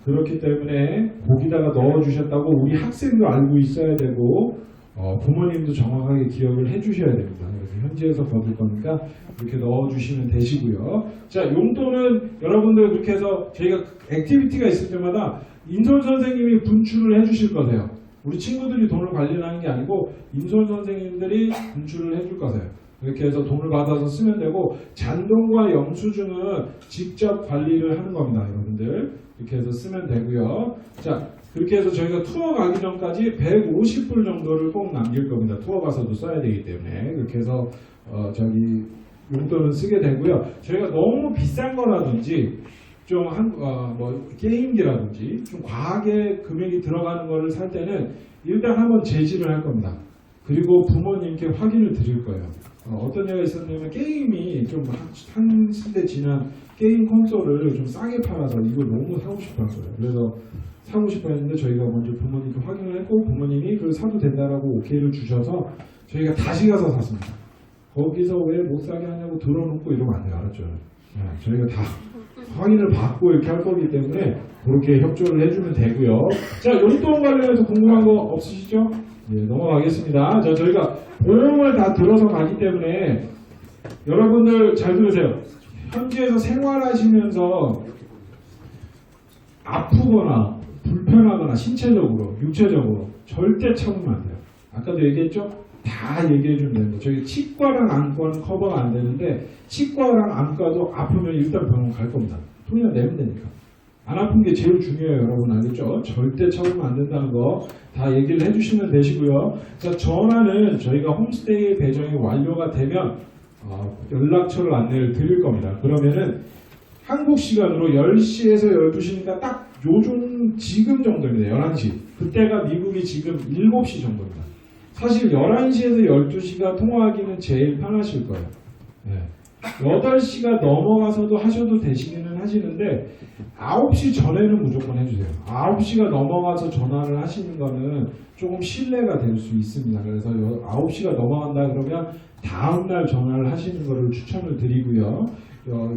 그렇기 때문에 거기다가 넣어주셨다고 우리 학생도 알고 있어야 되고 부모님도 정확하게 기억을 해주셔야 됩니다. 그래서 현지에서 거둘 거니까 이렇게 넣어주시면 되시고요. 자, 용돈은 여러분들 그렇게 해서 저희가 액티비티가 있을 때마다 인솔 선생님이 분출을 해주실 거세요. 우리 친구들이 돈을 관리하는 게 아니고 인솔 선생님들이 분출을 해줄 거세요. 이렇게 해서 돈을 받아서 쓰면 되고 잔돈과 영수증은 직접 관리를 하는 겁니다. 여러분들 이렇게 해서 쓰면 되고요. 자, 그렇게 해서 저희가 투어 가기 전까지 150불 정도를 꼭 남길 겁니다. 투어 가서도 써야 되기 때문에 그렇게 해서 용돈은 쓰게 되고요. 저희가 너무 비싼 거라든지 좀 게임기라든지 좀 과하게 금액이 들어가는 거를 살 때는 일단 한번 제지를 할 겁니다. 그리고 부모님께 확인을 드릴 거예요. 어떤 얘기가 있었냐면 게임이 좀 한 시대 지난 게임 콘솔을 좀 싸게 팔아서 이걸 너무 사고 싶어 한 거예요. 그래서 사고 싶어 했는데 저희가 먼저 부모님께 확인을 했고 부모님이 그걸 사도 된다라고 오케이를 주셔서 저희가 다시 가서 샀습니다. 거기서 왜 못 사게 하냐고 들어놓고 이러면 안 돼요. 알았죠? 저희가 다 확인을 받고 이렇게 할 거기 때문에 그렇게 협조를 해주면 되고요. 자, 용돈 관련해서 궁금한 거 없으시죠? 네, 넘어가겠습니다. 자, 저희가 보험을 다 들어서 가기 때문에 여러분들 잘 들으세요. 현지에서 생활하시면서 아프거나 불편하거나 신체적으로, 육체적으로 절대 참으면 안 돼요. 아까도 얘기했죠? 다 얘기해주면 됩니다. 저희 치과랑 안과는 커버가 안 되는데 치과랑 안과도 아프면 일단 병원 갈 겁니다. 돈이나 내면 되니까. 안 아픈 게 제일 중요해요. 여러분 알겠죠? 절대 참으면 안 된다는 거 다 얘기를 해주시면 되시고요. 자, 전화는 저희가 홈스테이 배정이 완료가 되면 연락처를 안내를 드릴 겁니다. 그러면은 한국 시간으로 10시에서 12시니까 딱 요즘 지금 정도입니다. 11시. 그때가 미국이 지금 7시 정도입니다. 사실 11시에서 12시가 통화하기는 제일 편하실 거예요. 네. 8시가 넘어가서도 하셔도 되시기는 하시는데 9시 전에는 무조건 해주세요. 9시가 넘어가서 전화를 하시는 거는 조금 신뢰가 될 수 있습니다. 그래서 9시가 넘어간다 그러면 다음날 전화를 하시는 거를 추천을 드리고요.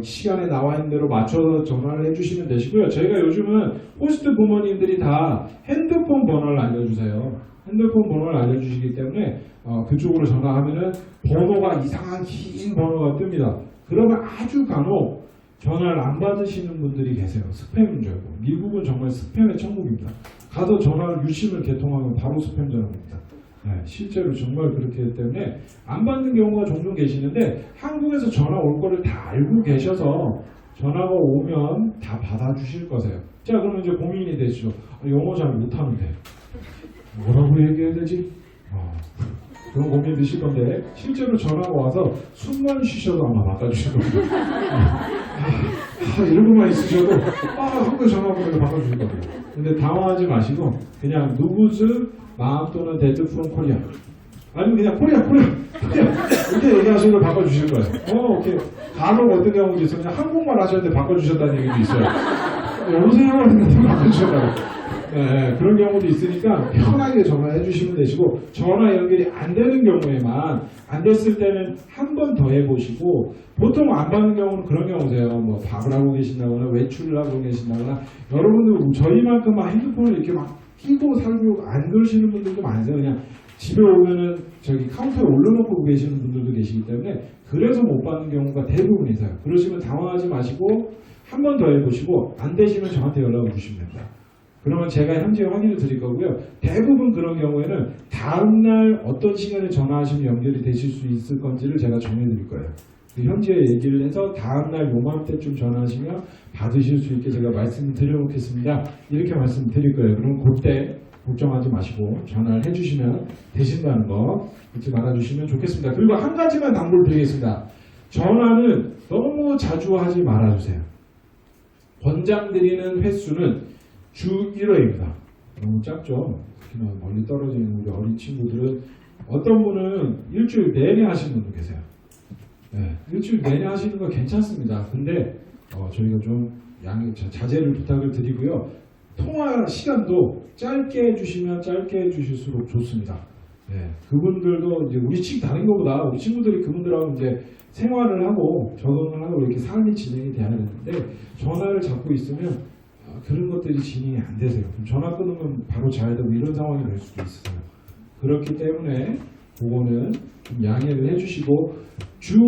시간에 나와 있는 대로 맞춰서 전화를 해주시면 되시고요. 저희가 요즘은 호스트 부모님들이 다 핸드폰 번호를 알려주세요. 핸드폰 번호를 알려주시기 때문에 그쪽으로 전화하면은 번호가 이상한 긴 번호가 뜹니다. 그러면 아주 간혹 전화를 안 받으시는 분들이 계세요. 스팸인 줄 알고. 미국은 정말 스팸의 천국입니다. 가서 전화를 유심을 개통하면 바로 스팸 전화입니다. 네, 실제로 정말 그렇기 때문에 안 받는 경우가 종종 계시는데 한국에서 전화 올 거를 다 알고 계셔서 전화가 오면 다 받아주실 거세요. 자, 그러면 이제 고민이 되시죠. 영어 잘 못하는데 뭐라고 얘기해야 되지? 그런 고민 드실 건데 실제로 전화가 와서 숨만 쉬셔도 아마 바꿔주실 겁니다. 이런 것만 있으셔도 한국에 전화 오면 바꿔주실 겁니다. 근데 당황하지 마시고 그냥 누구즈 마음 또는 데드 프롬 코리아 아니면 그냥 코리아 이렇게 얘기하시고 바꿔주실 거예요. 오케이. 간혹 어떤 경우도 있어요. 그냥 한국말 하셨는데 바꿔주셨다는 얘기도 있어요. 여보세요? 하는데 바꿔주셨다고. 네, 그런 경우도 있으니까 편하게 전화해 주시면 되시고 전화 연결이 안 되는 경우에만 안 됐을 때는 한 번 더 해보시고 보통 안 받는 경우는 그런 경우세요. 뭐 밥을 하고 계신다거나 외출을 하고 계신다거나 여러분들 저희만큼 막 핸드폰을 이렇게 막 끼고 살고 안 그러시는 분들도 많으세요. 그냥 집에 오면은 저기 카운터에 올려놓고 계시는 분들도 계시기 때문에 그래서 못 받는 경우가 대부분이세요. 그러시면 당황하지 마시고 한 번 더 해보시고 안 되시면 저한테 연락을 주시면 됩니다. 그러면 제가 현재 확인을 드릴 거고요. 대부분 그런 경우에는 다음날 어떤 시간에 전화하시면 연결이 되실 수 있을 건지를 제가 정해드릴 거예요. 현재 얘기를 해서 다음날 요맘때쯤 전화하시면 받으실 수 있게 제가 말씀을 드려놓겠습니다. 이렇게 말씀드릴 거예요. 그럼 그때 걱정하지 마시고 전화를 해주시면 되신다는 거 잊지 말아주시면 좋겠습니다. 그리고 한 가지만 당부를 드리겠습니다. 전화는 너무 자주 하지 말아주세요. 권장드리는 횟수는 주 1회입니다. 너무 작죠? 특히나 멀리 떨어지는 우리 어린 친구들은 어떤 분은 일주일 내내 하시는 분도 계세요. 네, 일주일 내내 하시는 거 괜찮습니다. 근데 저희가 좀 자제를 부탁을 드리고요. 통화 시간도 짧게 해주시면 짧게 해주실수록 좋습니다. 네, 그분들도 이제 우리 다른 것보다 우리 친구들이 그분들하고 이제 생활을 하고 적응을 하고 이렇게 삶이 진행이 돼야 되는데 전화를 잡고 있으면 그런 것들이 진행이 안 되세요. 전화 끊으면 바로 자야 되고 이런 상황이 될 수도 있어요. 그렇기 때문에 그거는 좀 양해를 해주시고 주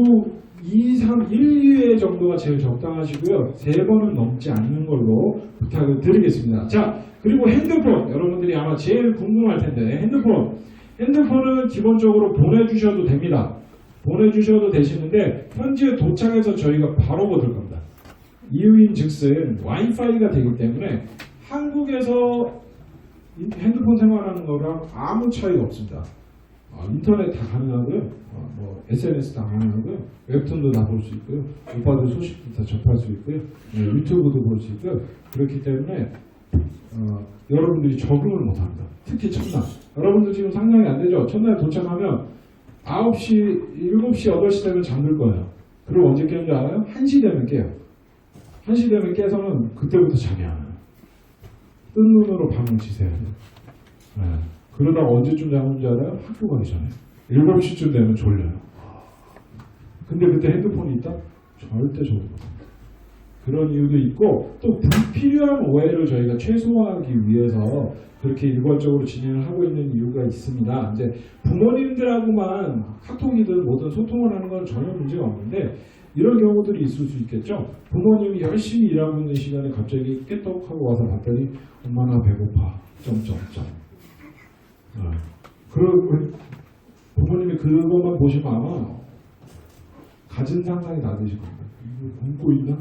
2, 3, 1, 2회 정도가 제일 적당하시고요. 3번은 넘지 않는 걸로 부탁을 드리겠습니다. 자, 그리고 핸드폰 여러분들이 아마 제일 궁금할 텐데 핸드폰은 기본적으로 보내주셔도 됩니다. 보내주셔도 되시는데 현지에 도착해서 저희가 바로 받을 겁니다. 이유인 즉슨 와이파이가 되기 때문에 한국에서 핸드폰 생활하는 거랑 아무 차이가 없습니다. 인터넷 다 가능하고요. SNS 다 가능하고요. 웹툰도 다 볼 수 있고요. 오빠들 소식도 다 접할 수 있고요. 유튜브도 볼 수 있고요. 그렇기 때문에 여러분들이 적응을 못합니다. 특히 첫날. 여러분들 지금 상상이 안 되죠? 첫날 도착하면 9시, 7시, 8시 되면 잠들 거예요. 그리고 언제 깨는 줄 알아요? 1시 되면 깨요. 1시 되면 깨서는 그때부터 잠이 안 와요. 뜬 눈으로 밤을 지새야 돼요. 네. 그러다가 언제쯤 잠오는지 알아요? 학교 가기 전에. 7시쯤 되면 졸려요. 근데 그때 핸드폰이 있다? 절대 졸지 못합니다. 그런 이유도 있고 또 불필요한 오해를 저희가 최소화하기 위해서 그렇게 일괄적으로 진행을 하고 있는 이유가 있습니다. 이제 부모님들하고만 카톡이든 뭐든 소통을 하는 건 전혀 문제가 없는데 이런 경우들이 있을 수 있겠죠. 부모님이 열심히 일하고 있는 시간에 갑자기 깨떡하고 와서 봤더니 엄마 나 배고파. 그리고 부모님이 그것만 보시면 아마 가진 상상이 나되실 겁니다. 이거 굶고 있나?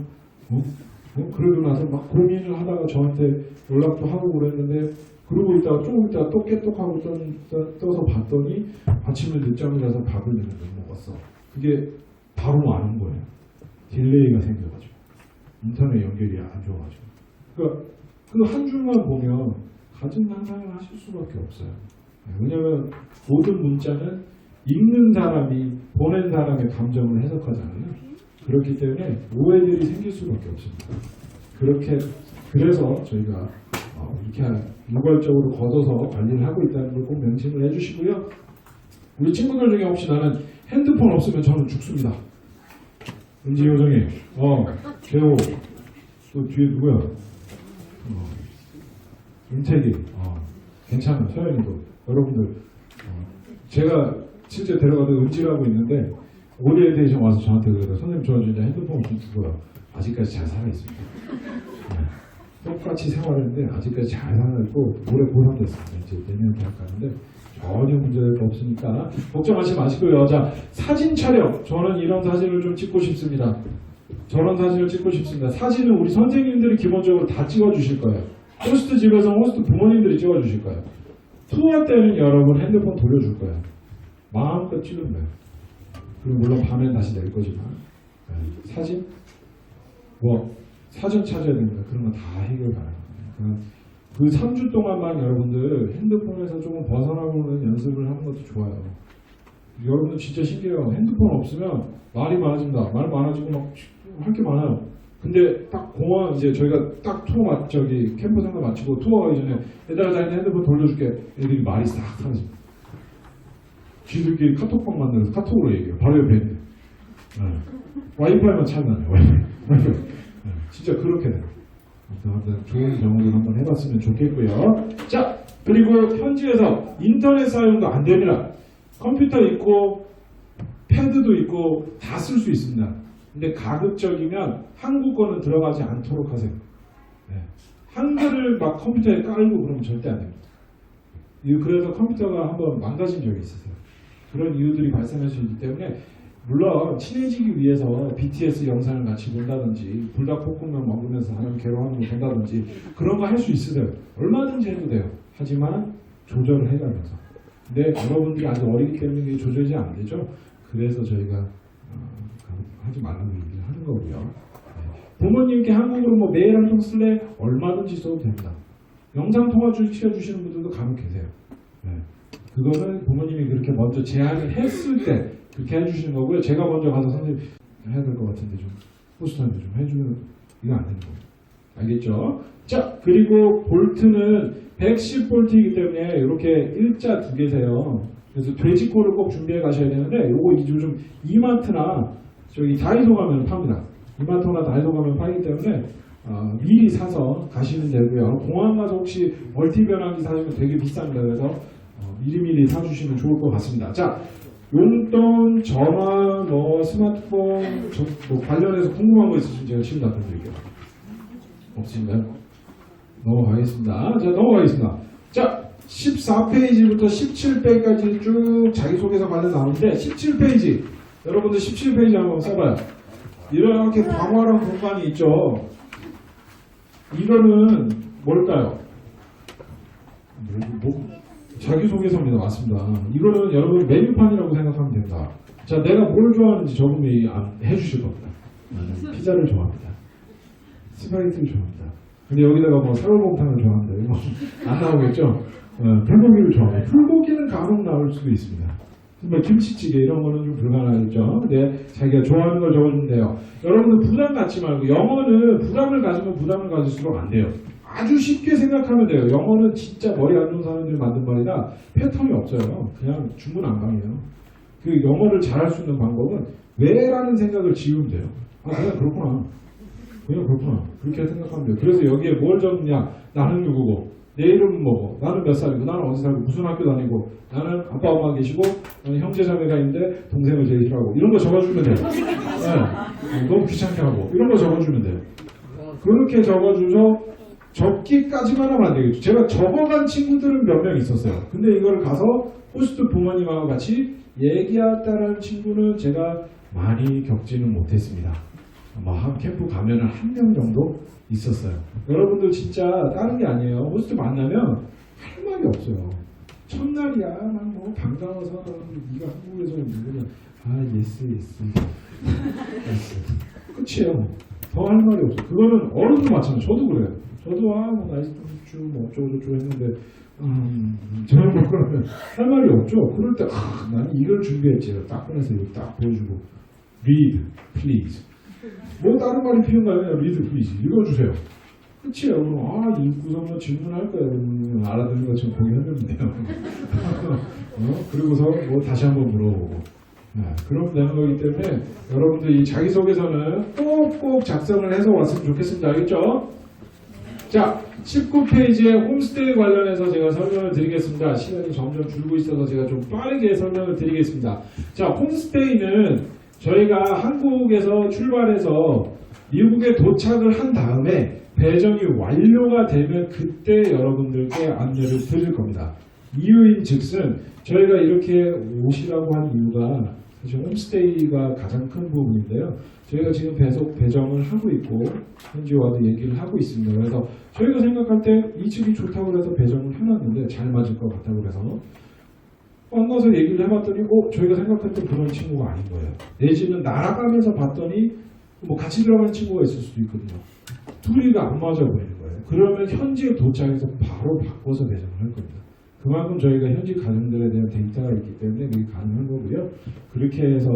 그러고 나서 막 고민을 하다가 저한테 연락도 하고 그랬는데 그러고 있다가 조금 있다가 또 깨떡하고 떠서 봤더니 아침에 늦잠을 자서 밥을 못 먹었어. 그게 바로 아는 거예요. 딜레이가 생겨가지고 인터넷 연결이 안 좋아가지고. 그러니까 그 한 줄만 보면 가진 상상을 하실 수밖에 없어요. 왜냐하면 모든 문자는 읽는 사람이 보낸 사람의 감정을 해석하잖아요. 그렇기 때문에 오해들이 생길 수밖에 없습니다. 그래서 저희가 이렇게 일괄적으로 걷어서 관리를 하고 있다는 걸 꼭 명심을 해주시고요. 우리 친구들 중에 혹시 나는 핸드폰 없으면 저는 죽습니다. 은지 요정이, 개호, 또 뒤에 누구야? 윤택이, 괜찮아, 서현이도. 여러분들, 제가 실제 데려가도 은지라고 있는데 오리엔테이션 와서 저한테 그러더라고요. 선생님 저 이제 핸드폰 좀 두고요. 아직까지 잘 살아있습니다. 네. 똑같이 생활했는데 아직까지 잘 살아있고 올해 고3 됐습니다. 이제 내년 대학 가는데 전혀 문제가 없으니까 걱정하지 마시고요. 자, 사진 촬영. 저는 이런 사진을 좀 찍고 싶습니다. 저런 사진을 찍고 싶습니다. 사진은 우리 선생님들이 기본적으로 다 찍어주실 거예요. 호스트 집에서 호스트 부모님들이 찍어주실 거예요. 투어 때는 여러분 핸드폰 돌려줄 거예요. 마음껏 찍으면 돼요. 그리고 물론 밤엔 다시 낼 거지만 사진? 뭐 사전 찾아야 됩니다. 그런 거 다 해결 가능합니다. 그 3주 동안만 여러분들 핸드폰에서 조금 벗어나보는 연습을 하는 것도 좋아요. 여러분들 진짜 신기해요. 핸드폰 없으면 말이 많아집니다. 말 많아지고 막 할 게 많아요. 근데 딱 공원 이제 저희가 딱 투어 저기 캠프 생각 마치고 투어 가기 전에 얘들아 자기 핸드폰 돌려줄게. 애들이 말이 싹 사라집니다. 지들끼리 카톡방 만들어서 카톡으로 얘기해요. 바로 옆에 있는데. 와이파이만 차단해요. 와이파이. 진짜 그렇게 돼요. 아무튼 좋은 경험을 한번 해봤으면 좋겠고요. 자, 그리고 현지에서 인터넷 사용도 안 됩니다. 컴퓨터 있고 패드도 있고 다 쓸 수 있습니다. 근데 가급적이면 한국어는 들어가지 않도록 하세요. 네. 한글을 막 컴퓨터에 깔고 그러면 절대 안 됩니다. 그래서 컴퓨터가 한번 망가진 적이 있으세요. 그런 이유들이 발생할 수 있기 때문에 물론 친해지기 위해서 BTS 영상을 같이 본다든지 불닭볶음면 먹으면서 사람 괴로워하는 거 본다든지 그런 거 할 수 있으세요. 얼마든지 해도 돼요. 하지만 조절을 해가면서. 근데 여러분들이 아직 어리기 때문에 이게 조절이 안 되죠. 그래서 저희가 하지 말라고 얘기를 하는 거고요. 네. 부모님께 한국어로 뭐 메일 한 통 쓸래? 얼마든지 써도 됩니다. 영상 통화 시켜주시는 분들도 간혹 계세요. 네. 그거는 부모님이 그렇게 먼저 제안을 했을 때 그렇게 해주시는 거고요. 제가 먼저 가서 선생님 해야 될 것 같은데 좀 호스트한테 좀 해주면 이거 안 되는 거예요. 알겠죠? 자, 그리고 볼트는 110볼트이기 때문에 이렇게 일자 두 개세요. 그래서 돼지코를 꼭 준비해 가셔야 되는데 요거 요즘 이마트나 저기 다이소 가면 팝니다. 이마트나 다이소 가면 파기 때문에 미리 사서 가시면 되고요. 공항 가서 혹시 멀티 변환기 사시면 되게 비쌉니다. 그래서 미리미리 사주시면 좋을 것 같습니다. 자, 용돈, 전화, 뭐 스마트폰 뭐 관련해서 궁금한 거 있으시면 제가 지금 답변 드릴게요. 없으신가요? 넘어가겠습니다. 자, 넘어가겠습니다. 자, 14페이지부터 17페이지까지 쭉 자기소개서 관련 나오는데 17페이지 여러분들 17페이지 한번 써봐요. 이렇게 광활한 공간이 있죠. 이거는 뭘까요? 자기소개서입니다. 맞습니다. 이거는 여러분 메뉴판이라고 생각하면 된다. 자, 내가 뭘 좋아하는지 적으면 해주실 겁니다. 나는 피자를 좋아합니다. 스파게티를 좋아합니다. 근데 여기다가 뭐 사골곰탕을 좋아한다. 이거 안 나오겠죠? 불고기를 좋아합니다. 불고기는 간혹 나올 수도 있습니다. 뭐 김치찌개 이런 거는 좀 불가능하겠죠. 근데 자기가 좋아하는 걸 적어주면 돼요. 여러분들 부담 갖지 말고 영어는 부담을 가지면 부담을 가질수록 안 돼요. 아주 쉽게 생각하면 돼요. 영어는 진짜 머리 안 좋은 사람들이 만든 말이라 패턴이 없어요. 그냥 중구난방이에요. 그 영어를 잘할 수 있는 방법은 왜라는 생각을 지우면 돼요. 그냥 그렇구나. 그냥 그렇구나. 그렇게 생각하면 돼요. 그래서 여기에 뭘 적느냐. 나는 누구고 내 이름은 뭐고 나는 몇 살이고 나는 어디 살고 무슨 학교 다니고 나는 아빠 엄마 계시고 나는 형제 자매가 있는데 동생을 제일 싫어하고 이런 거 적어주면 돼요. 네. 너무 귀찮게 하고 이런 거 적어주면 돼요. 그렇게 적어줘서 적기까지만 하면 안 되겠죠. 제가 적어간 친구들은 몇 명 있었어요. 근데 이걸 가서 호스트 부모님하고 같이 얘기했다라는 친구는 제가 많이 겪지는 못했습니다. 한 캠프 가면은 한 명 정도 있었어요. 여러분들 진짜 다른 게 아니에요. 호스트 만나면 할 말이 없어요. 첫날이야. 막 뭐 반가워서 네가 한국에서 누구냐. 예스. 끝이에요. 더 할 말이 없어. 그거는 어른도 마찬가지. 저도 그래요. 저도 뭐 나이스 좀 뭐 어쩌고저쩌고 했는데 저녁 먹고 나면 할 말이 없죠. 그럴 때 나는 이걸 준비했지. 딱 꺼내서 이거 딱 보여주고 read please. 뭐 다른 말이 필요한가요? 그냥 read please 읽어주세요. 끝이에요. 그럼 이 구성은 질문할 거예요. 알아듣는 것처럼 공유하면 돼요. 그리고서 뭐 다시 한번 물어보고. 그럼 되는 거기 때문에 여러분들 이 자기소개서는 꼭꼭 작성을 해서 왔으면 좋겠습니다. 알겠죠? 자, 19페이지에 홈스테이 관련해서 제가 설명을 드리겠습니다. 시간이 점점 줄고 있어서 제가 좀 빠르게 설명을 드리겠습니다. 자, 홈스테이는 저희가 한국에서 출발해서 미국에 도착을 한 다음에 배정이 완료가 되면 그때 여러분들께 안내를 드릴 겁니다. 이유인 즉슨 저희가 이렇게 오시라고 한 이유가 사실 홈스테이가 가장 큰 부분인데요. 저희가 지금 계속 배정을 하고 있고 현지와도 얘기를 하고 있습니다. 그래서 저희가 생각할 때 이 집이 좋다고 해서 배정을 해놨는데 잘 맞을 것 같다고 그래서 만나서 얘기를 해봤더니 저희가 생각했던 그런 친구가 아닌 거예요. 내지는 날아가면서 봤더니 뭐 같이 들어가는 친구가 있을 수도 있거든요. 둘이가 안 맞아 보이는 거예요. 그러면 현지에 도착해서 바로 바꿔서 배정을 할 겁니다. 그만큼 저희가 현지 가정들에 대한 데이터가 있기 때문에 그게 가능한 거고요. 그렇게 해서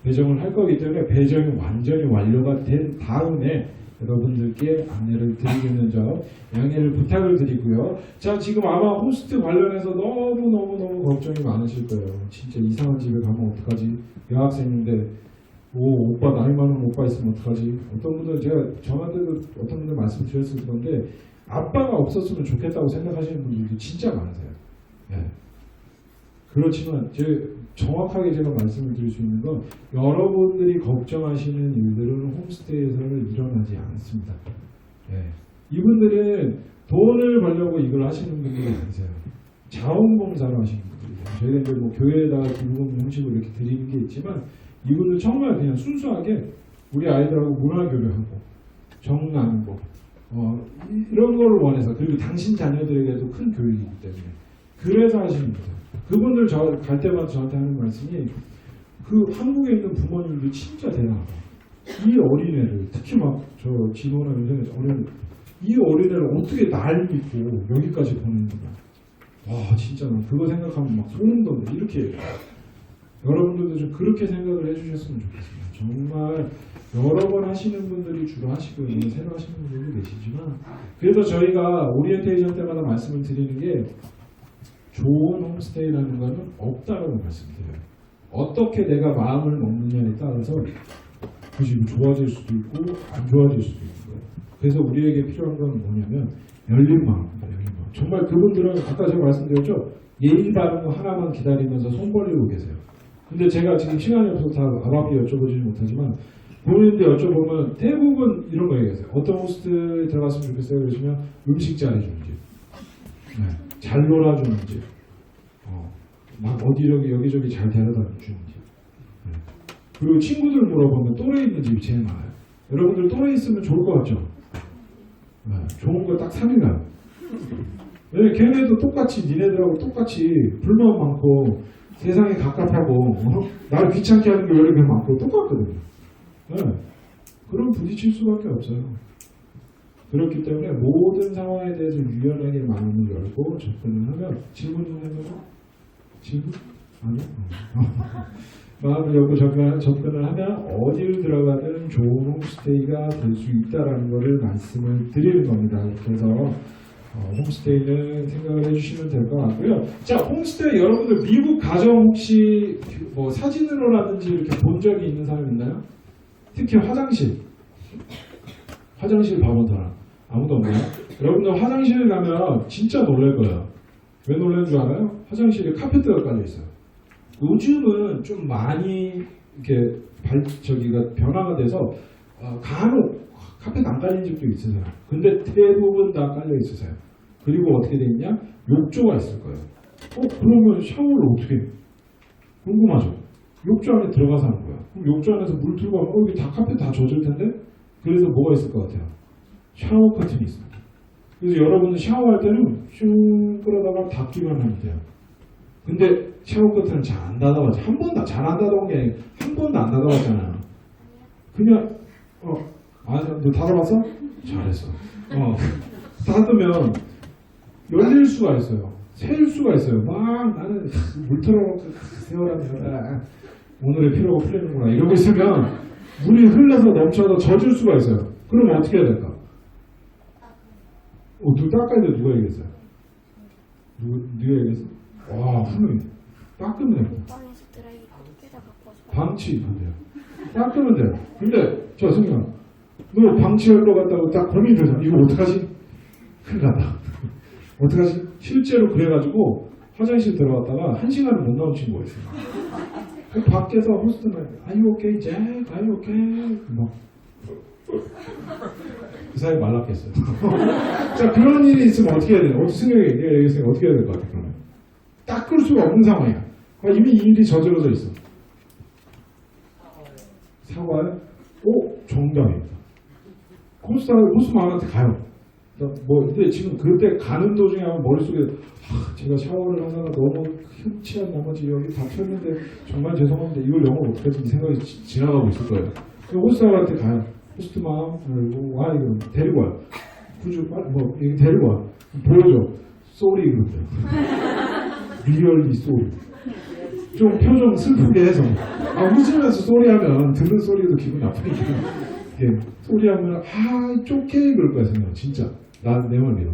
배정을 할 거기 때문에 배정이 완전히 완료가 된 다음에 여러분들께 안내를 드리는 점 양해를 부탁을 드리고요. 자, 지금 아마 호스트 관련해서 너무 걱정이 많으실 거예요. 진짜 이상한 집에 가면 어떡하지? 여학생인데 오빠 나이 많은 오빠 있으면 어떡하지? 어떤 분들 제가 저한테도 어떤 분들 말씀 드렸을 건데 아빠가 없었으면 좋겠다고 생각하시는 분들도 진짜 많으세요. 네. 그렇지만 정확하게 제가 말씀을 드릴 수 있는 건 여러분들이 걱정하시는 일들은 홈스테이에서는 일어나지 않습니다. 네. 이분들은 돈을 벌려고 이걸 하시는 분들이 아니세요. 자원봉사를 하시는 분들이세요. 저희가 이제 뭐 교회에다가 기부금 형식으로 이렇게 드리는 게 있지만 이분들 정말 그냥 순수하게 우리 아이들하고 문화교류하고 정 나누고 이런 걸 원해서 그리고 당신 자녀들에게도 큰 교육이기 때문에 그래서 하시는 거죠. 그분들 갈 때마다 저한테 하는 말씀이 그 한국에 있는 부모님들 진짜 대단하다. 이 어린애를 특히 막 저 진호나 요새 어린 이 어린애를 어떻게 날 믿고 여기까지 보내는가. 와 진짜 난 그거 생각하면 막 소름 돋네. 이렇게 얘기해요. 여러분들도 좀 그렇게 생각을 해주셨으면 좋겠습니다. 정말 여러 번 하시는 분들이 주로 하시고 새로 하시는 분들도 계시지만 그래도 저희가 오리엔테이션 때마다 말씀을 드리는 게 좋은 홈스테이라는 것은 없다라고 말씀드려요. 어떻게 내가 마음을 먹느냐에 따라서 그 집이 좋아질 수도 있고 안 좋아질 수도 있고요. 그래서 우리에게 필요한 건 뭐냐면 열린 마음입니다. 열린 마음. 정말 그분들은 아까 제가 말씀드렸죠. 예의 바른 거 하나만 기다리면서 손 벌리고 계세요. 근데 제가 지금 시간이 없어서 다 아바비 여쭤보지는 못하지만 본인들 여쭤보면 대부분 이런 거 얘기하세요. 어떤 호스트에 들어갔으면 좋겠어요? 그러시면 음식 잘해주는 집, 네. 잘 놀아주는 집, 막 여기저기 잘 데려다 주는 집. 네. 그리고 친구들 물어보면 또래 있는 집이 제일 많아요. 여러분들 또래 있으면 좋을 것 같죠? 네. 좋은 거 딱 3일간. 왜 걔네도 똑같이 니네들하고 똑같이 불만 많고 세상이 갑갑하고 나를 귀찮게 하는 게 왜 이렇게 많고 똑같거든요. 네. 그럼 부딪힐 수밖에 없어요. 그렇기 때문에 모든 상황에 대해서 유연하게 마음을 열고 접근을 하면 질문 좀 해보죠. 질문? 아니요? 마음을 열고 접근을 하면 어디를 들어가든 좋은 홈스테이가 될 수 있다는 것을 말씀을 드리는 겁니다. 그래서 홈스테이는 생각을 해주시면 될 것 같고요. 자, 홈스테이 여러분들 미국 가정 혹시 뭐 사진으로라든지 이렇게 본 적이 있는 사람 있나요? 특히 화장실 봐본 사람 아무도 없나요? 여러분들 화장실 가면 진짜 놀랄 거예요. 왜 놀라는 줄 알아요? 화장실에 카페트가 깔려 있어요. 요즘은 좀 많이 이렇게 변화가 돼서 간혹 카페트 안 깔린 집도 있으세요. 근데 대부분 다 깔려 있으세요. 그리고 어떻게 돼 있냐? 욕조가 있을 거예요. 그러면 샤워를 어떻게 해? 궁금하죠? 욕조 안에 들어가서 하는 거야. 그럼 욕조 안에서 물 틀고 하면 여기 다 카페트 다 젖을 텐데? 그래서 뭐가 있을 것 같아요? 샤워 커튼이 있어요. 그래서 여러분은 샤워할 때는 슝 끌어다가 닫기만 하면 돼요. 근데 샤워 커튼은 잘 안 닫아봤죠. 한 번도 잘 안 닫아본 게 아니고 한 번도 안 닫아봤잖아요. 그냥 너 닫아봤어? 잘했어. 닫으면 열릴 수가 있어요. 새일 수가 있어요. 막 나는 물 틀어놓고 세월하면서 오늘의 피로가 풀리는구나 이러고 있으면 물이 흘러서 넘쳐서 젖을 수가 있어요. 그러면 어떻게 해야 될까? 누구 닦아야 돼? 누가 얘기했어요? 누가 얘기했어? 와 훌륭해. 닦으면 됩니다. 방에서 드라이기 깨다 갖고 와서 방치하면 돼요. 닦으면 돼요. 근데 저 승현아 너 방치할 것 같다고 딱 고민이 되잖아. 이거 어떡하지? 큰일 났다. 어떡하지? 실제로 그래가지고 화장실 들어갔다가 1시간을 못 나온 친구가 있어요. 그 밖에서 호스트는 Are you okay, Jack? Are you okay? 그 사이 말랐겠어요. 자, 그런 일이 있으면 어떻게 해야 돼요? 승혁이 얘기했으니까 어떻게 해야 될 것 같아요? 그러면 닦을 수가 없는 상황이야. 이미 이 일이 저질러져 있어. 사과요? 오, 정답입니다. 호스트만한테 가요. 근데 지금 그때 가는 도중에 아마 머릿속에 제가 샤워를 하다가 너무 흠취한 나머지 여기 다 폈는데 정말 죄송한데 이걸 영어로 어떻게 하지 이 생각이 지나가고 있을 거예요. 호스트한테 가요. 호스트만 와 이거 데리고 와요. 굳이 이거 데리고 와. 보여줘. 쏘리 그런데. 리얼리 쏘리. 좀 표정 슬프게 해서. 웃으면서 쏘리하면 듣는 소리도 기분 나쁘니까. 소리하면 it's okay 그럴 거야 생각. 진짜. 내 말 믿어.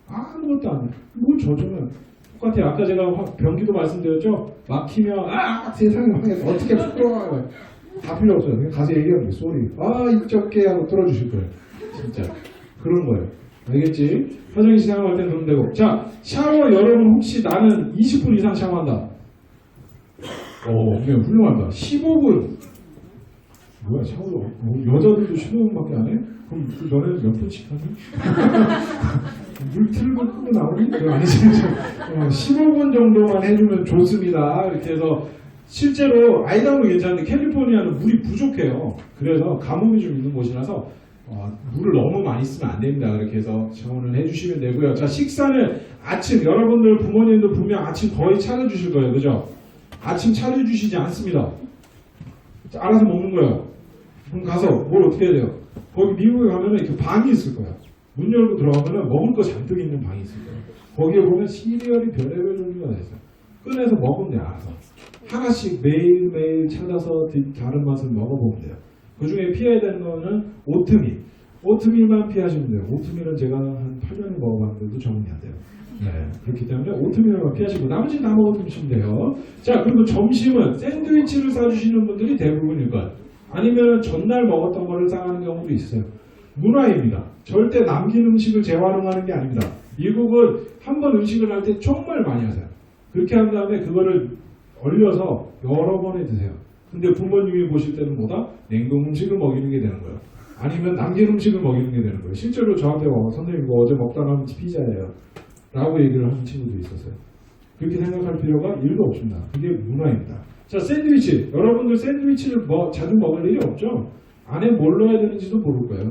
아무것도 안 해. 뭘 저주면 똑같아요. 아까 제가 변기도 말씀드렸죠. 막히면 세상에 망해서 어떻게 부끄러워. 다 필요 없어요. 그냥 가서 얘기하면 돼. 소리. it's okay 하고 들어주실 거예요. 진짜. 그런 거예요. 알겠지? 화장실 샤워할 땐 그러면 되고. 자, 샤워 여러분 혹시 나는 20분 이상 샤워한다. 그냥 훌륭한다. 15분. 뭐야, 샤워. 여자들도 15분밖에 안 해? 그럼 너네는 몇 분씩 하니? 물 틀고 끄고 나오니? 그거 아니지. 15분 정도만 해주면 좋습니다. 이렇게 해서 실제로 아이다호는 괜찮은데 캘리포니아는 물이 부족해요. 그래서 가뭄이 좀 있는 곳이라서 물을 너무 많이 쓰면 안 됩니다. 그렇게 해서 샤워를 해주시면 되고요. 자, 식사는 아침, 여러분들 부모님도 분명 아침 거의 차려주실 거예요. 그죠? 아침 차려주시지 않습니다. 알아서 먹는 거예요. 그럼 가서 뭘 어떻게 해야 돼요? 거기 미국에 가면은 이렇게 방이 있을 거야. 문 열고 들어가면은 먹을 거 잔뜩 있는 방이 있을 거야. 거기에 보면 시리얼이 별의별 종류가 다 있어요. 꺼내서 먹으면 돼, 알아서. 하나씩 매일매일 찾아서 다른 맛을 먹어보면 돼요. 그 중에 피해야 되는 거는 오트밀. 오트밀만 피하시면 돼요. 오트밀은 제가 한 8년을 먹어봤는데도 적응이 안 돼요. 네, 그렇기 때문에 오트밀만 피하시고 나머지는 다 먹어주시면 돼요. 자, 그리고 점심은 샌드위치를 싸주시는 분들이 대부분일 거예요. 아니면 전날 먹었던 거를 싸가는 경우도 있어요. 문화입니다. 절대 남긴 음식을 재활용하는 게 아닙니다. 미국은 한 번 음식을 할 때 정말 많이 하세요. 그렇게 한 다음에 그거를 얼려서 여러 번에 드세요. 근데 부모님이 보실 때는 뭐다? 냉동 음식을 먹이는 게 되는 거예요. 아니면 남긴 음식을 먹이는 게 되는 거예요. 실제로 저한테 선생님 이거 어제 먹다 남은 피자예요. 라고 얘기를 하는 친구도 있었어요. 그렇게 생각할 필요가 1도 없습니다. 그게 문화입니다. 자, 샌드위치. 여러분들 샌드위치를 자주 먹을 일이 없죠? 안에 뭘 넣어야 되는지도 모를 거예요.